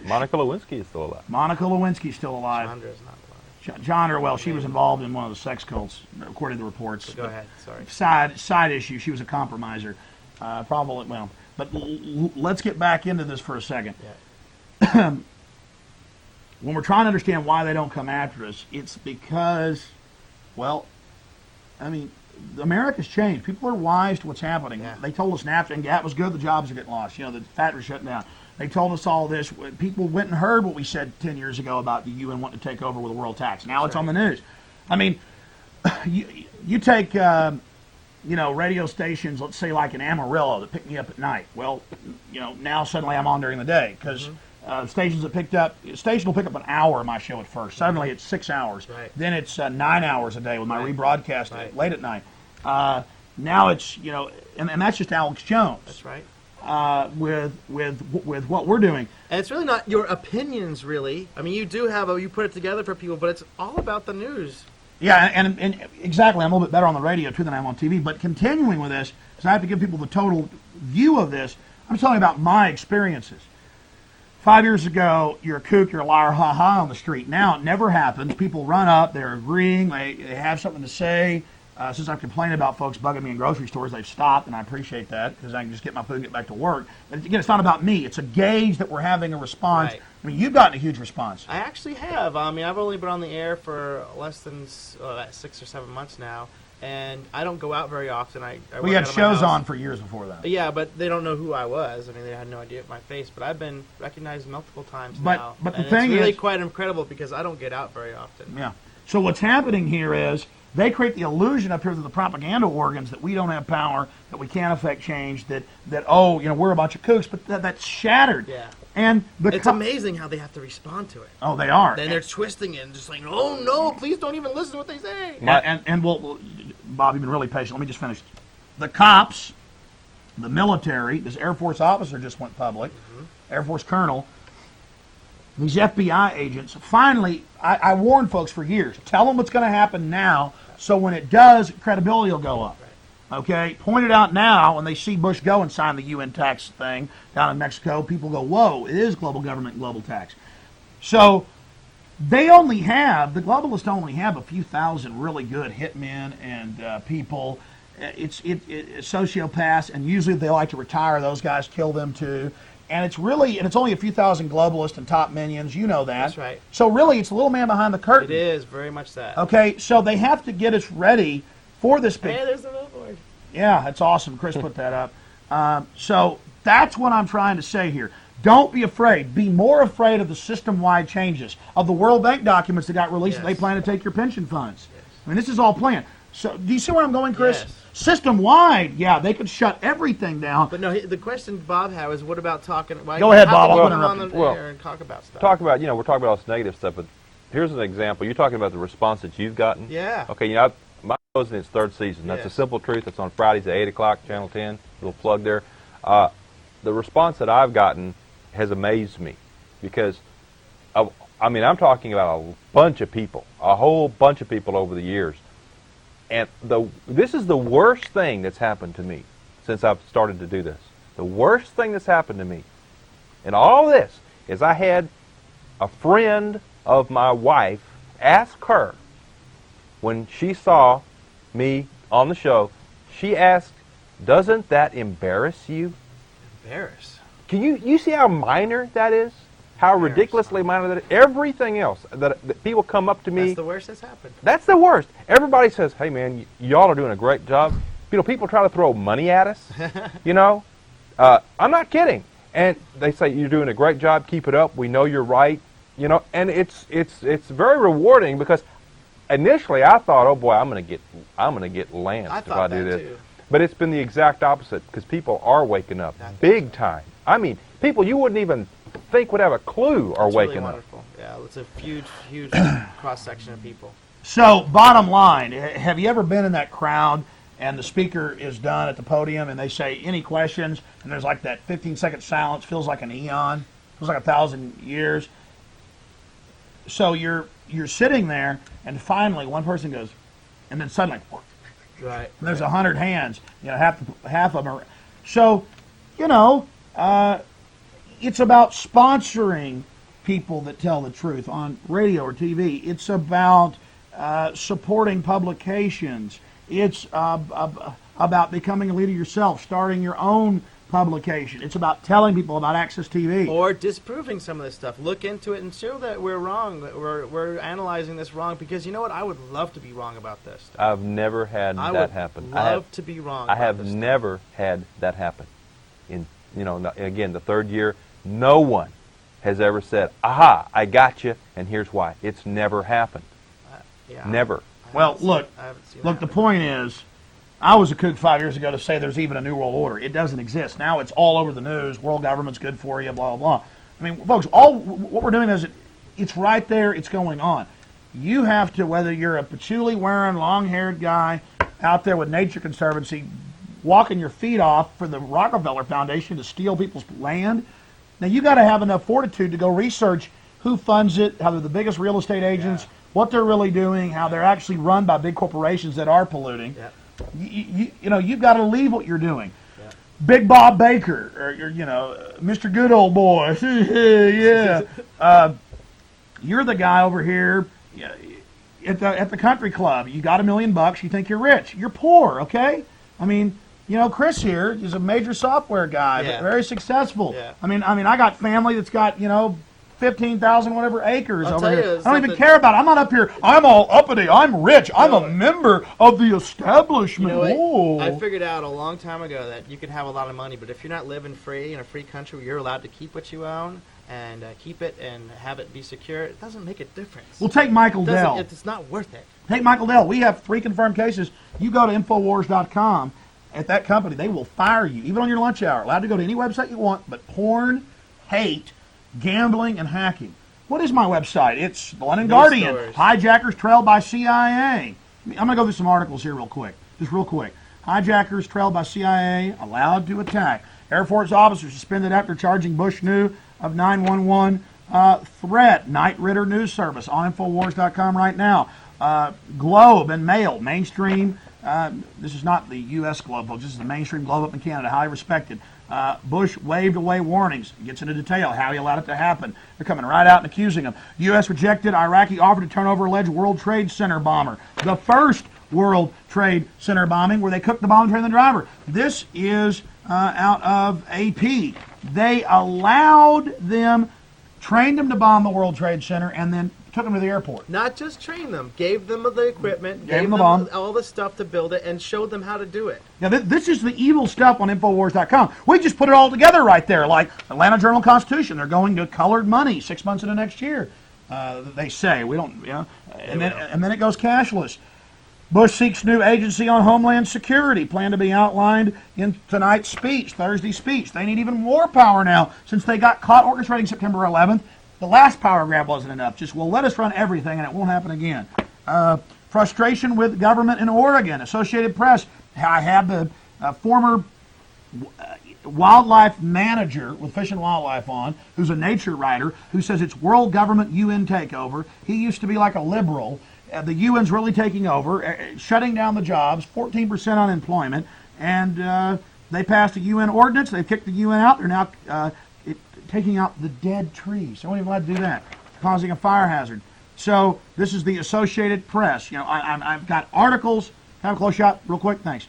Speaker 6: Monica Lewinsky is still alive.
Speaker 4: Monica Lewinsky is still alive.
Speaker 7: Chandra's not alive.
Speaker 4: John, well, she was involved in one of the sex cults, according to the reports.
Speaker 7: Go ahead. Sorry.
Speaker 4: Side issue. She was a compromiser. Probably, well. But let's get back into this for a second.
Speaker 7: Yeah.
Speaker 4: When we're trying to understand why they don't come after us, it's because, well, I mean, America's changed. People are wise to what's happening.
Speaker 7: Yeah.
Speaker 4: They told us NAFTA and GATT was good, the jobs are getting lost. You know, the factories shutting down. They told us all this. People went and heard what we said 10 years ago about the UN wanting to take over with a world tax. Now it's on the news. I mean, you take, radio stations, let's say like in Amarillo, that pick me up at night. Well, now suddenly I'm on during the day because stations will pick up an hour of my show at first. Suddenly it's 6 hours.
Speaker 7: Right.
Speaker 4: Then it's 9 hours a day with my
Speaker 7: Right.
Speaker 4: rebroadcast
Speaker 7: Right.
Speaker 4: late at night. Now it's, and that's just Alex Jones.
Speaker 7: That's right.
Speaker 4: With what we're doing.
Speaker 7: And it's really not your opinions, really. I mean, you do have you put it together for people, but it's all about the news.
Speaker 4: Yeah, and exactly, I'm a little bit better on the radio too than I am on TV. But continuing with this, because I have to give people the total view of this, I'm telling you about my experiences. 5 years ago, you're a kook, you're a liar, ha-ha on the street. Now it never happens. People run up, they're agreeing, they have something to say. Since I've complained about folks bugging me in grocery stores, they've stopped, and I appreciate that because I can just get my food and get back to work. But again, it's not about me. It's a gauge that we're having a response.
Speaker 7: Right.
Speaker 4: I mean, you've gotten a huge response.
Speaker 7: I actually have. I mean, I've only been on the air for less than 6 or 7 months now, and I don't go out very often. I
Speaker 4: We
Speaker 7: work
Speaker 4: had
Speaker 7: out of my
Speaker 4: shows
Speaker 7: house.
Speaker 4: on for years before that.
Speaker 7: Yeah, but they don't know who I was. I mean, they had no idea of my face. But I've been recognized multiple times now.
Speaker 4: But the
Speaker 7: and
Speaker 4: thing
Speaker 7: it's really
Speaker 4: is,
Speaker 7: quite incredible because I don't get out very often.
Speaker 4: yeah. So what's happening here is they create the illusion up here through the propaganda organs that we don't have power, that we can't affect change, that we're a bunch of kooks, but that's shattered.
Speaker 7: Yeah.
Speaker 4: And
Speaker 7: It's amazing how they have to respond to it.
Speaker 4: Oh, they are.
Speaker 7: Then they're twisting it and just like, oh no, please don't even listen to what they say.
Speaker 4: And well, Bob, you've been really patient. Let me just finish. The cops, the military, this Air Force officer just went public, Air Force colonel, these FBI agents, finally, I warned folks for years, tell them what's going to happen now, so when it does, credibility will go up. Okay? Point it out now, when they see Bush go and sign the UN tax thing down in Mexico, people go, whoa, it is global government, global tax. So the globalists only have a few thousand really good hitmen and people. It's sociopaths, and usually they like to retire those guys, kill them too. And it's only a few thousand globalists and top minions, you know that.
Speaker 7: That's right.
Speaker 4: So really, it's the little man behind the curtain.
Speaker 7: It is very much that.
Speaker 4: Okay, so they have to get us ready for this big.
Speaker 7: Hey, there's the billboard.
Speaker 4: Yeah, that's awesome. Chris put that up. So that's what I'm trying to say here. Don't be afraid. Be more afraid of the system-wide changes, of the World Bank documents that got released that they plan to take your pension funds.
Speaker 7: Yes.
Speaker 4: I mean, this is all planned. So do you see where I'm going, Chris?
Speaker 7: Yes.
Speaker 4: System-wide, yeah, they could shut everything down.
Speaker 7: But no, the question Bob had was, what about talking?
Speaker 4: Go ahead, Bob.
Speaker 7: I'll
Speaker 4: I'll
Speaker 7: come on
Speaker 4: interrupt
Speaker 7: the
Speaker 6: you.
Speaker 7: air and talk about stuff.
Speaker 6: We're talking about all this negative stuff, but here's an example. You're talking about the response that you've gotten.
Speaker 7: Yeah.
Speaker 6: Okay, my show's in its third season. That's
Speaker 7: Yes.
Speaker 6: The Simple Truth. It's on Fridays at 8 o'clock, Channel 10. Little plug there. The response that I've gotten has amazed me because, I'm talking about a bunch of people, a whole bunch of people over the years. And this is the worst thing that's happened to me since I've started to do this. The worst thing that's happened to me in all this is I had a friend of my wife ask her when she saw me on the show, She asked, "Doesn't that embarrass you?"
Speaker 7: Embarrass.
Speaker 6: Can you see how minor that is? How ridiculously minor that is? Everything else that people come up to me.
Speaker 7: That's the worst that's happened.
Speaker 6: That's the worst. Everybody says, "Hey, man, y'all are doing a great job." People try to throw money at us. I'm not kidding. And they say, "You're doing a great job. Keep it up. We know you're right." And it's very rewarding because initially I thought, "Oh boy, I'm gonna get lanced if I do this."
Speaker 7: Too.
Speaker 6: But it's been the exact opposite because people are waking up big time. I mean, people you wouldn't even think would have a clue are
Speaker 7: It's
Speaker 6: waking
Speaker 7: really
Speaker 6: up.
Speaker 7: wonderful. Yeah, it's a huge cross section of people.
Speaker 4: So, bottom line, have you ever been in that crowd and the speaker is done at the podium and they say, "Any questions?" And there's like that 15-second silence, feels like an eon, feels like 1,000 years. So you're sitting there and finally one person goes, and then suddenly,
Speaker 7: Right.
Speaker 4: and there's 100 hands, half of them are. So, it's about sponsoring people that tell the truth on radio or TV. It's about supporting publications. It's about becoming a leader yourself, starting your own publication. It's about telling people about Access TV.
Speaker 7: Or disproving some of this stuff. Look into it and show that we're wrong. That we're analyzing this wrong. Because you know what? I would love to be wrong about this stuff.
Speaker 6: I've never had that happen.
Speaker 7: I would love to be wrong.
Speaker 6: I have never had that happen. Again, the third year, no one has ever said, "Aha, I got you, and here's why." It's never happened. Never.
Speaker 4: Well, look,
Speaker 7: the
Speaker 4: the point is, I was a kook 5 years ago to say there's even a New World Order. It doesn't exist. Now it's all over the news. World government's good for you, blah, blah, blah. I mean, folks, what we're doing is it's right there. It's going on. You have to, whether you're a patchouli-wearing, long-haired guy out there with Nature Conservancy walking your feet off for the Rockefeller Foundation to steal people's land, now you got to have enough fortitude to go research who funds it, how they're the biggest real estate agents, what they're really doing, how they're actually run by big corporations that are polluting.
Speaker 7: Yeah.
Speaker 4: You've got to leave what you're doing. Yeah. Big Bob Baker, or Mr. Good Old Boy, yeah. You're the guy over here at the country club. You got $1 million. You think you're rich. You're poor. Okay. I mean, Chris here is a major software guy, but very successful. Yeah. I mean, I got family that's got 15,000 whatever acres over here. I don't even care about it. I'm not up here. I'm all uppity. I'm rich. I'm a member of the establishment.
Speaker 7: I figured out a long time ago that you can have a lot of money, but if you're not living free in a free country where you're allowed to keep what you own and keep it and have it be secure, it doesn't make a difference.
Speaker 4: Well, take Michael Dell.
Speaker 7: It's not worth it.
Speaker 4: Take Michael Dell. We have 3 confirmed cases. You go to Infowars.com. At that company, they will fire you, even on your lunch hour. Allowed to go to any website you want, but porn, hate, gambling, and hacking. What is my website? It's the London Guardian.
Speaker 7: Stories.
Speaker 4: Hijackers trailed by CIA. I'm going to go through some articles here real quick. Hijackers trailed by CIA, allowed to attack. Air Force officer suspended after charging Bush new of 911 threat. Knight Ridder News Service on Infowars.com right now. Globe and Mail, mainstream. This is not the U.S. Globe, folks. This is the mainstream Globe up in Canada, highly respected. Bush waved away warnings. Gets into detail how he allowed it to happen. They're coming right out and accusing him. U.S. rejected Iraqi offer to turn over alleged World Trade Center bomber. The first World Trade Center bombing where they cooked the bomb and trained the driver. This is out of AP. They allowed them, trained them to bomb the World Trade Center, and then took them to the airport.
Speaker 7: Not just train them, gave them the equipment,
Speaker 4: gave them the bomb,
Speaker 7: all the stuff to build it, and showed them how to do it.
Speaker 4: Now, this is the evil stuff on Infowars.com. We just put it all together right there, like Atlanta Journal-Constitution. They're going to colored money 6 months into next year. They say we don't, and then it goes cashless. Bush seeks new agency on Homeland Security, plan to be outlined in tonight's speech, Thursday's speech. They need even more power now since they got caught orchestrating September 11th. The last power grab wasn't enough. Just, let us run everything and it won't happen again. Frustration with government in Oregon. Associated Press. I have the former wildlife manager with Fish and Wildlife on, who's a nature writer, who says it's world government UN takeover. He used to be like a liberal. The UN's really taking over, shutting down the jobs, 14% unemployment, and they passed a UN ordinance. They've kicked the UN out. They're now taking out the dead trees. They won't even allowed to do that, causing a fire hazard. So this is the Associated Press. I've got articles. Have a close shot real quick. Thanks.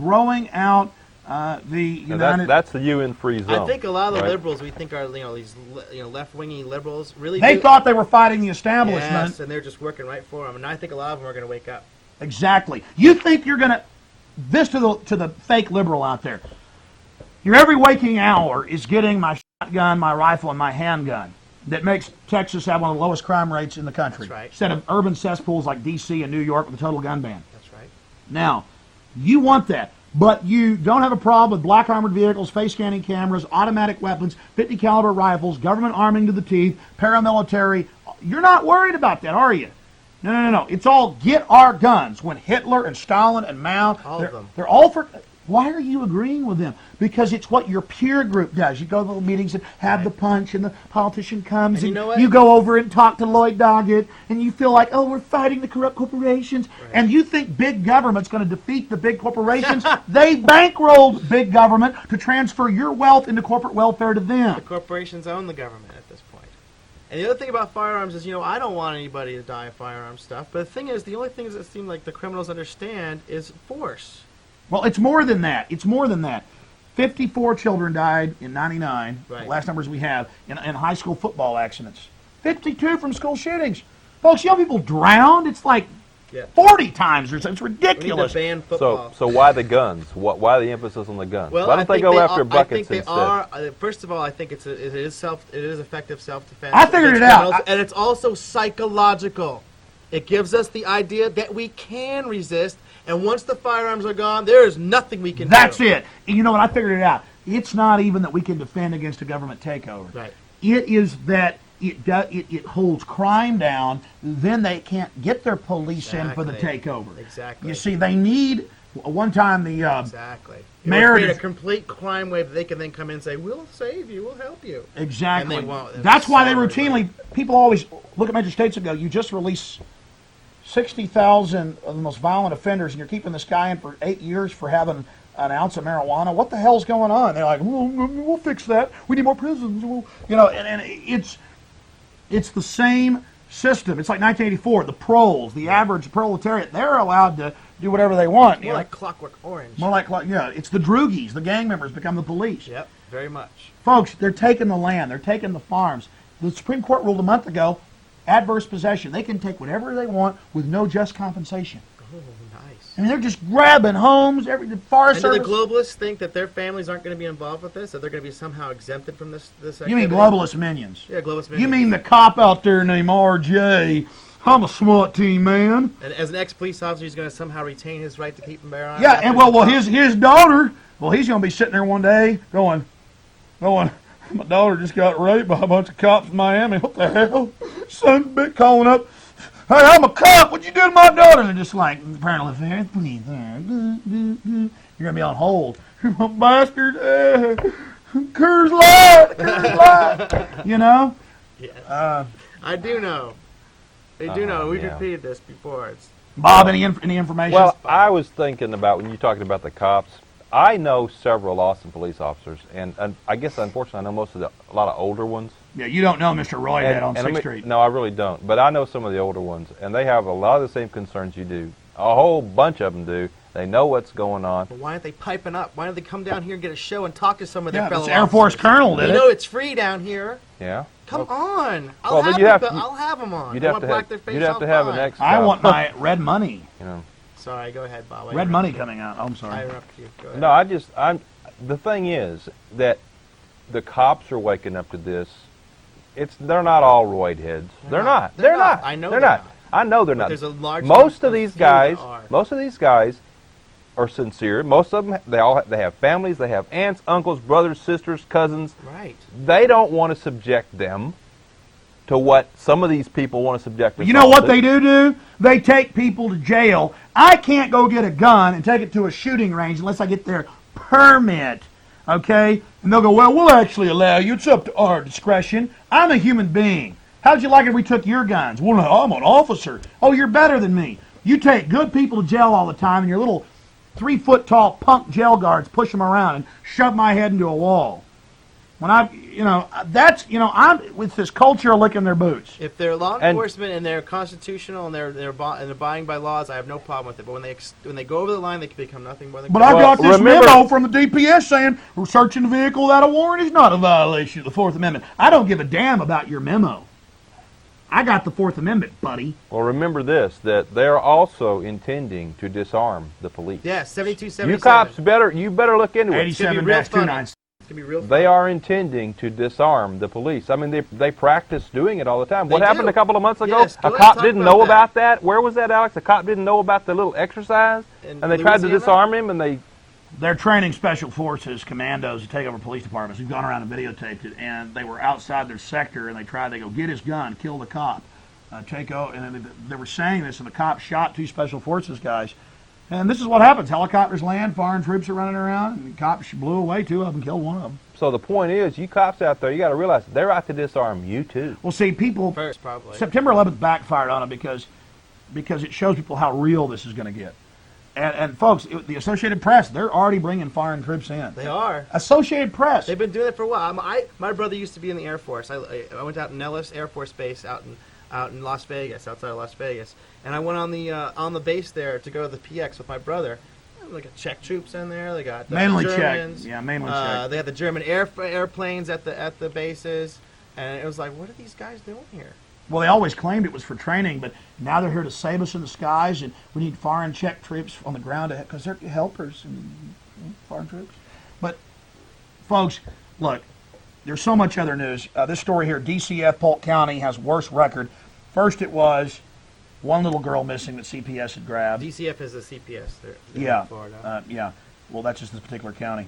Speaker 4: throwing out the
Speaker 6: Now
Speaker 4: United.
Speaker 6: that's the UN free zone.
Speaker 7: I think a lot of the
Speaker 6: right?
Speaker 7: liberals we think are these left-wingy liberals really
Speaker 4: They
Speaker 7: do,
Speaker 4: thought they were fighting the establishment.
Speaker 7: yes, and they're just working right for them. And I think a lot of them are going to wake up.
Speaker 4: Exactly. You think you're going to this to the fake liberal out there. Your every waking hour is getting my shotgun, my rifle, and my handgun. That makes Texas have one of the lowest crime rates in the country.
Speaker 7: That's right.
Speaker 4: Instead of urban cesspools like Dacy and New York with a total gun ban.
Speaker 7: That's right.
Speaker 4: Now, you want that. But you don't have a problem with black armored vehicles, face scanning cameras, automatic weapons, 50 caliber rifles, government arming to the teeth, paramilitary. You're not worried about that, are you? No. It's all get our guns. When Hitler and Stalin and Mao,
Speaker 7: All of them.
Speaker 4: they're all for. Why are you agreeing with them? Because it's what your peer group does. You go to the meetings and have the punch, and the politician comes,
Speaker 7: And you
Speaker 4: and
Speaker 7: know what?
Speaker 4: you go over and talk to Lloyd Doggett, and you feel like, oh, we're fighting the corrupt corporations, and you think big government's going to defeat the big corporations. They bankrolled big government to transfer your wealth into corporate welfare to them.
Speaker 7: The corporations own the government at this point. And the other thing about firearms is, I don't want anybody to die of firearm stuff. But the thing is, the only things that seem like the criminals understand is force.
Speaker 4: Well, it's more than that. 54 children died in '99,
Speaker 7: Right.
Speaker 4: the last numbers we have, in high school football accidents. 52 from school shootings. Folks, people drowned? It's like
Speaker 7: Yeah.
Speaker 4: 40 times or so. It's
Speaker 7: We need
Speaker 4: ridiculous.
Speaker 7: to ban football.
Speaker 6: So why the guns? Why the emphasis on the guns?
Speaker 7: Well,
Speaker 6: why don't
Speaker 7: I
Speaker 6: they
Speaker 7: think
Speaker 6: go after
Speaker 7: I
Speaker 6: buckets
Speaker 7: think they
Speaker 6: instead?
Speaker 7: are. First of all, I think it is effective self-defense.
Speaker 4: I figured
Speaker 7: against
Speaker 4: it out.
Speaker 7: criminals, and it's also psychological. It gives us the idea that we can resist, and once the firearms are gone, there is nothing we can do.
Speaker 4: That's it. And you know what? I figured it out. It's not even that we can defend against a government takeover.
Speaker 7: Right.
Speaker 4: It is that it holds crime down. Then they can't get their police in for the
Speaker 7: Exactly.
Speaker 4: takeover.
Speaker 7: Exactly.
Speaker 4: You see, they need. One time the
Speaker 7: Exactly.
Speaker 4: mayor
Speaker 7: Create a
Speaker 4: just-
Speaker 7: complete crime wave that they can then come in and say, "We'll save you. We'll help you."
Speaker 4: Exactly.
Speaker 7: And they won't.
Speaker 4: That's why they
Speaker 7: So
Speaker 4: routinely, people always look at major states and go, you just released 60,000 of the most violent offenders and you're keeping this guy in for 8 years for having an ounce of marijuana. What the hell's going on? They're like, we'll fix that. We need more prisons. And it's the same system. It's like 1984. The proles, the average proletariat, they're allowed to do whatever they want.
Speaker 7: More like Clockwork Orange.
Speaker 4: More like, it's the droogies, the gang members become the police.
Speaker 7: Yep. Very much.
Speaker 4: Folks, they're taking the land. They're taking the farms. The Supreme Court ruled a month ago, adverse possession. They can take whatever they want with no just compensation.
Speaker 7: Oh, nice.
Speaker 4: I mean, they're just grabbing homes. The Forest
Speaker 7: And do the
Speaker 4: Service.
Speaker 7: globalists think that their families aren't going to be involved with this? That they're going to be somehow exempted from this
Speaker 4: You mean
Speaker 7: activity?
Speaker 4: globalist minions?
Speaker 7: Yeah, globalist.
Speaker 4: You mean the cop out there named RJ? I'm a SWAT team man.
Speaker 7: And as an ex-police officer, he's going to somehow retain his right to keep and bear arms.
Speaker 4: Yeah,
Speaker 7: after
Speaker 4: and
Speaker 7: the
Speaker 4: well,
Speaker 7: cop-
Speaker 4: his daughter. Well, he's going to be sitting there one day going. My daughter just got raped by a bunch of cops in Miami. What the hell? Son of a bitch calling up. Hey, I'm a cop. What'd you do to my daughter? And they're just like, parental affairs, please. You're going to be on hold. You bastard. Curse light. Curse light. You know?
Speaker 7: Yes. I do know. They do know. We've
Speaker 6: yeah.
Speaker 7: repeated this before. It's
Speaker 4: Bob, any information?
Speaker 6: Well, I was thinking about when you're talking about the cops. I know several Austin police officers, and I guess unfortunately I know a lot of older ones.
Speaker 4: Yeah, you don't know Mr. Roy Head on 6th Street.
Speaker 6: No, I really don't. But I know some of the older ones, and they have a lot of the same concerns you do. A whole bunch of them do. They know what's going on.
Speaker 7: Well, why aren't they piping up? Why don't they come down here and get a show and talk to some of their fellow
Speaker 4: Air Force
Speaker 7: officers?
Speaker 4: Colonel did
Speaker 7: You
Speaker 4: it.
Speaker 7: know it's free down here.
Speaker 6: Yeah.
Speaker 7: Come on.
Speaker 6: well, then
Speaker 7: I'll have them on.
Speaker 6: You'd
Speaker 7: I
Speaker 6: have
Speaker 7: want
Speaker 6: to
Speaker 7: black
Speaker 6: have.
Speaker 7: their face
Speaker 6: You'd have
Speaker 7: off
Speaker 6: to have an
Speaker 7: fine.
Speaker 6: ex.
Speaker 4: I want my red money.
Speaker 6: You know.
Speaker 7: Sorry, go ahead, Bob.
Speaker 4: Red money coming out. Oh, I'm sorry.
Speaker 7: I interrupted you. Go ahead.
Speaker 6: No, the thing is that the cops are waking up to this. They're not all roid heads. They're not.
Speaker 7: They're
Speaker 6: They're
Speaker 7: not.
Speaker 6: not.
Speaker 7: I know
Speaker 6: they're
Speaker 7: they're
Speaker 6: not.
Speaker 7: not.
Speaker 6: I know they're
Speaker 7: But
Speaker 6: not.
Speaker 7: there's a large
Speaker 6: Most of
Speaker 7: few
Speaker 6: these
Speaker 7: that
Speaker 6: guys,
Speaker 7: are.
Speaker 6: most of these guys are sincere. Most of them, they have families. They have aunts, uncles, brothers, sisters, cousins.
Speaker 7: Right.
Speaker 6: They don't want to subject them to what some of these people want to subject us
Speaker 4: You know
Speaker 6: all
Speaker 4: what
Speaker 6: to.
Speaker 4: they do? They take people to jail. I can't go get a gun and take it to a shooting range unless I get their permit, okay? And they'll go, well, we'll actually allow you. It's up to our discretion. I'm a human being. How'd you like it if we took your guns? Well, no, I'm an officer. Oh, you're better than me. You take good people to jail all the time, and your little 3-foot-tall punk jail guards push them around and shove my head into a wall. When I'm with this culture of licking their boots.
Speaker 7: If they're law
Speaker 6: And-
Speaker 7: enforcement and they're constitutional and they're abiding by laws, I have no problem with it. But when they go over the line, they can become nothing more than.
Speaker 4: But I
Speaker 6: Well,
Speaker 4: got this
Speaker 6: remember-
Speaker 4: memo from the DPS saying searching the vehicle without a warrant is not a violation of the Fourth Amendment. I don't give a damn about your memo. I got the Fourth Amendment, buddy.
Speaker 6: Well, remember this, that they're also intending to disarm the police.
Speaker 7: Yeah, 7277.
Speaker 6: You cops you better look into it.
Speaker 4: 87-29.
Speaker 7: It's gonna be real.
Speaker 6: They are intending to disarm the police. I mean, they practice doing it all the time. What
Speaker 7: They
Speaker 6: happened
Speaker 7: do.
Speaker 6: a couple of months ago?
Speaker 7: Yes,
Speaker 6: A
Speaker 7: go ahead,
Speaker 6: cop
Speaker 7: talk
Speaker 6: didn't
Speaker 7: about
Speaker 6: know
Speaker 7: that.
Speaker 6: about that. Where was that, Alex? A cop didn't know about the little exercise,
Speaker 7: In
Speaker 6: and they tried to
Speaker 7: Louisiana?
Speaker 6: disarm him, and they.
Speaker 4: They're training special forces, commandos to take over police departments. We've gone around and videotaped it, and they were outside their sector, and they go get his gun, kill the cop, take over. And then they were saying this, and the cop shot 2 special forces guys. And this is what happens: helicopters land, foreign troops are running around, and the cops blew away 2 of them, killed 1 of them.
Speaker 6: So the point is, you cops out there, you got to realize they're out to disarm you too.
Speaker 4: Well, see, people
Speaker 7: First, probably.
Speaker 4: September 11th backfired on them because it shows people how real this is going to get. And folks, the Associated Press, they're already bringing foreign troops in.
Speaker 7: They are.
Speaker 4: Associated Press.
Speaker 7: They've been doing it for a while. My brother used to be in the Air Force. I went out in Nellis Air Force Base out in Las Vegas, outside of Las Vegas, and I went on the base there to go to the PX with my brother. They got Czech troops in there. They got
Speaker 4: Mainly
Speaker 7: Germans.
Speaker 4: Czech. Yeah, mainly Czech.
Speaker 7: They had the German airplanes at the bases, and it was like, what are these guys doing here?
Speaker 4: Well, they always claimed it was for training, but now they're here to save us in the skies, and we need foreign Czech troops on the ground because they're helpers and foreign troops. But, folks, look, there's so much other news. This story here, DCF Polk County has worst record. First it was 1 little girl missing that CPS had grabbed.
Speaker 7: DCF is a CPS. They're
Speaker 4: Yeah,
Speaker 7: in Florida.
Speaker 4: yeah. Well, that's just this particular county.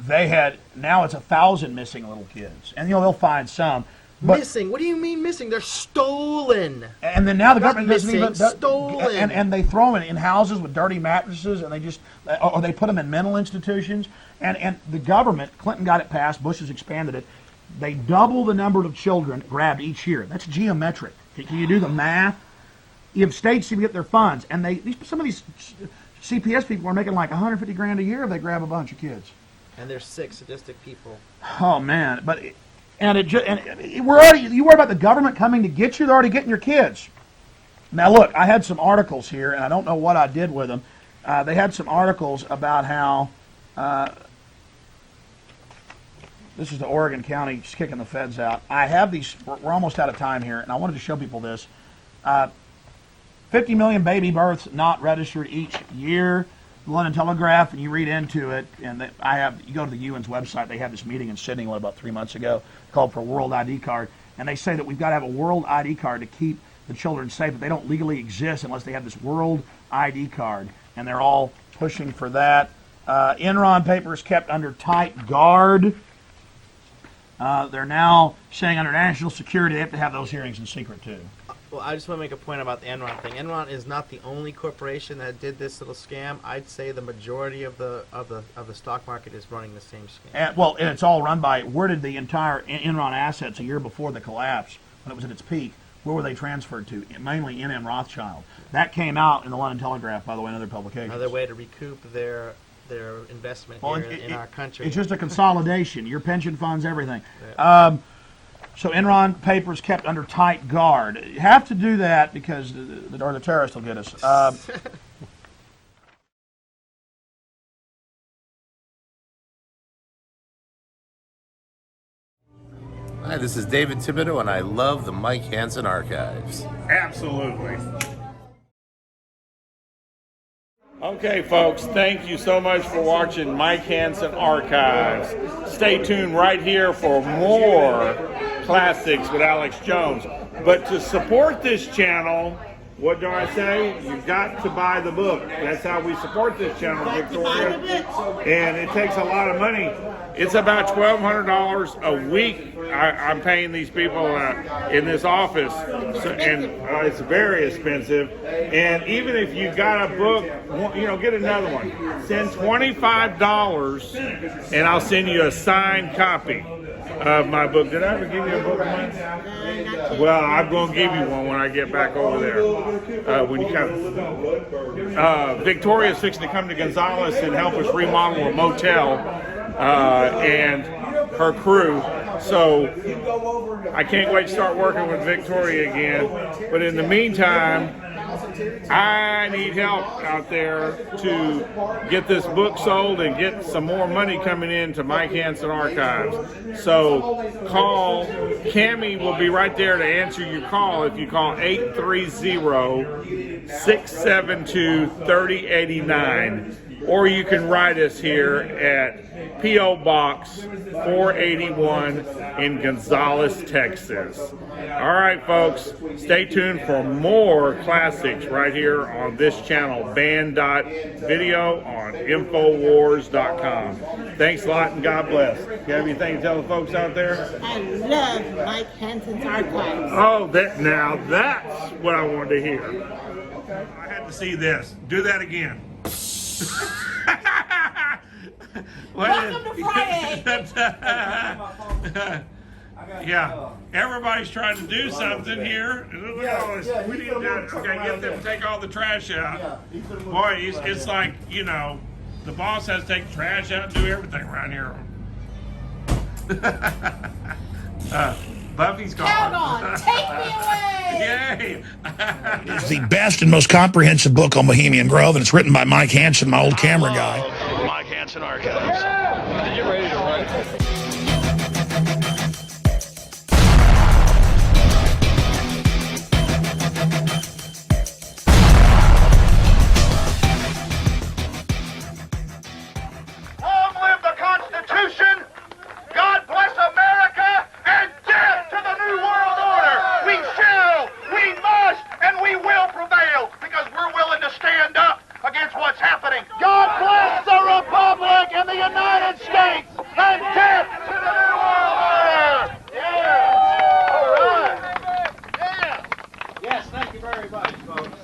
Speaker 7: Right.
Speaker 4: Now it's 1,000 missing little kids. And, they'll find some. But,
Speaker 7: Missing? What do you mean missing? They're stolen.
Speaker 4: and then now the
Speaker 7: Not
Speaker 4: government doesn't even
Speaker 7: missing, stolen.
Speaker 4: and they throw them in houses with dirty mattresses, and or they put them in mental institutions. And the government, Clinton got it passed, Bush has expanded it. They double the number of children grabbed each year. That's geometric. Can you do the math? You have states who get their funds, and some of these CPS people are making like $150,000 a year if they grab a bunch of kids.
Speaker 7: And they're sick, sadistic people.
Speaker 4: Oh man! You worry about the government coming to get you. They're already getting your kids. Now look, I had some articles here, and I don't know what I did with them. They had some articles about how this is the Oregon County just kicking the feds out. I have these. We're almost out of time here, and I wanted to show people this. 50 million baby births not registered each year. The London Telegraph, and you read into it, and you go to the UN's website. They had this meeting in Sydney about 3 months ago, called for a world ID card, and they say that we've got to have a world ID card to keep the children safe, but they don't legally exist unless they have this world ID card, and they're all pushing for that. Enron papers kept under tight guard. They're now saying under national security they have to have those hearings in secret too.
Speaker 7: Well, I just want to make a point about the Enron thing. Enron is not the only corporation that did this little scam. I'd say the majority of the stock market is running the same scam.
Speaker 4: And it's all run by, where did the entire Enron assets a year before the collapse, when it was at its peak, where were they transferred to? Mainly NM Rothschild. That came out in the London Telegraph, by the way, and other publications.
Speaker 7: Another way to recoup their investment here in our country.
Speaker 4: It's just a consolidation. Your pension funds, everything.
Speaker 7: Yeah.
Speaker 4: So Enron papers kept under tight guard. You have to do that because the terrorists will get us.
Speaker 8: Hi, this is David Thibodeau, and I love the Mike Hanson Archives.
Speaker 1: Absolutely. Okay, folks, thank you so much for watching Mike Hanson Archives. Stay tuned right here for more classics with Alex Jones. But to support this channel, what do I say? You've got to buy the book. That's how we support this channel, Victoria. And it takes a lot of money. It's about $1,200 a week I'm paying these people in this office. And it's very expensive. And even if you got a book, get another one. Send $25 and I'll send you a signed copy of my book. Did I ever give you a book of mine? Well, I'm going to give you one when I get back over there. When you come, Victoria's fixing to come to Gonzales and help us remodel a motel, and her crew. So I can't wait to start working with Victoria again. But in the meantime, I need help out there to get this book sold and get some more money coming in to Mike Hanson Archives. So call, Cammie will be right there to answer your call if you call 830-672-3089. Or you can write us here at P.O. Box 481 in Gonzales, Texas. All right, folks, stay tuned for more classics right here on this channel, band.video on Infowars.com. Thanks a lot and God bless. You have anything to tell the folks out there?
Speaker 2: I love Mike Hanson's Archives.
Speaker 1: Oh, now that's what I wanted to hear. I had to see this. Do that again.
Speaker 2: Welcome to Friday.
Speaker 1: Yeah, everybody's trying to do something here. We need to get them to take all the trash out. Boy, it's like, you know, the boss has to take the trash out and do everything around here. Buffy's gone.
Speaker 2: Count on. Take me away.
Speaker 1: Yay.
Speaker 9: It's the best and most comprehensive book on Bohemian Grove, and it's written by Mike Hanson, my old camera guy.
Speaker 3: Mike Hanson Archives.
Speaker 5: Did you ready to run?
Speaker 4: Long live the Constitution! God bless America! And death to the New World Order! We shall, we must, and we will prevail because we're willing to stand up against what's happening. God bless the Republic and the United States! And death to the New World Order! Yeah! All right! Yeah!
Speaker 5: Yes, thank you very much, folks.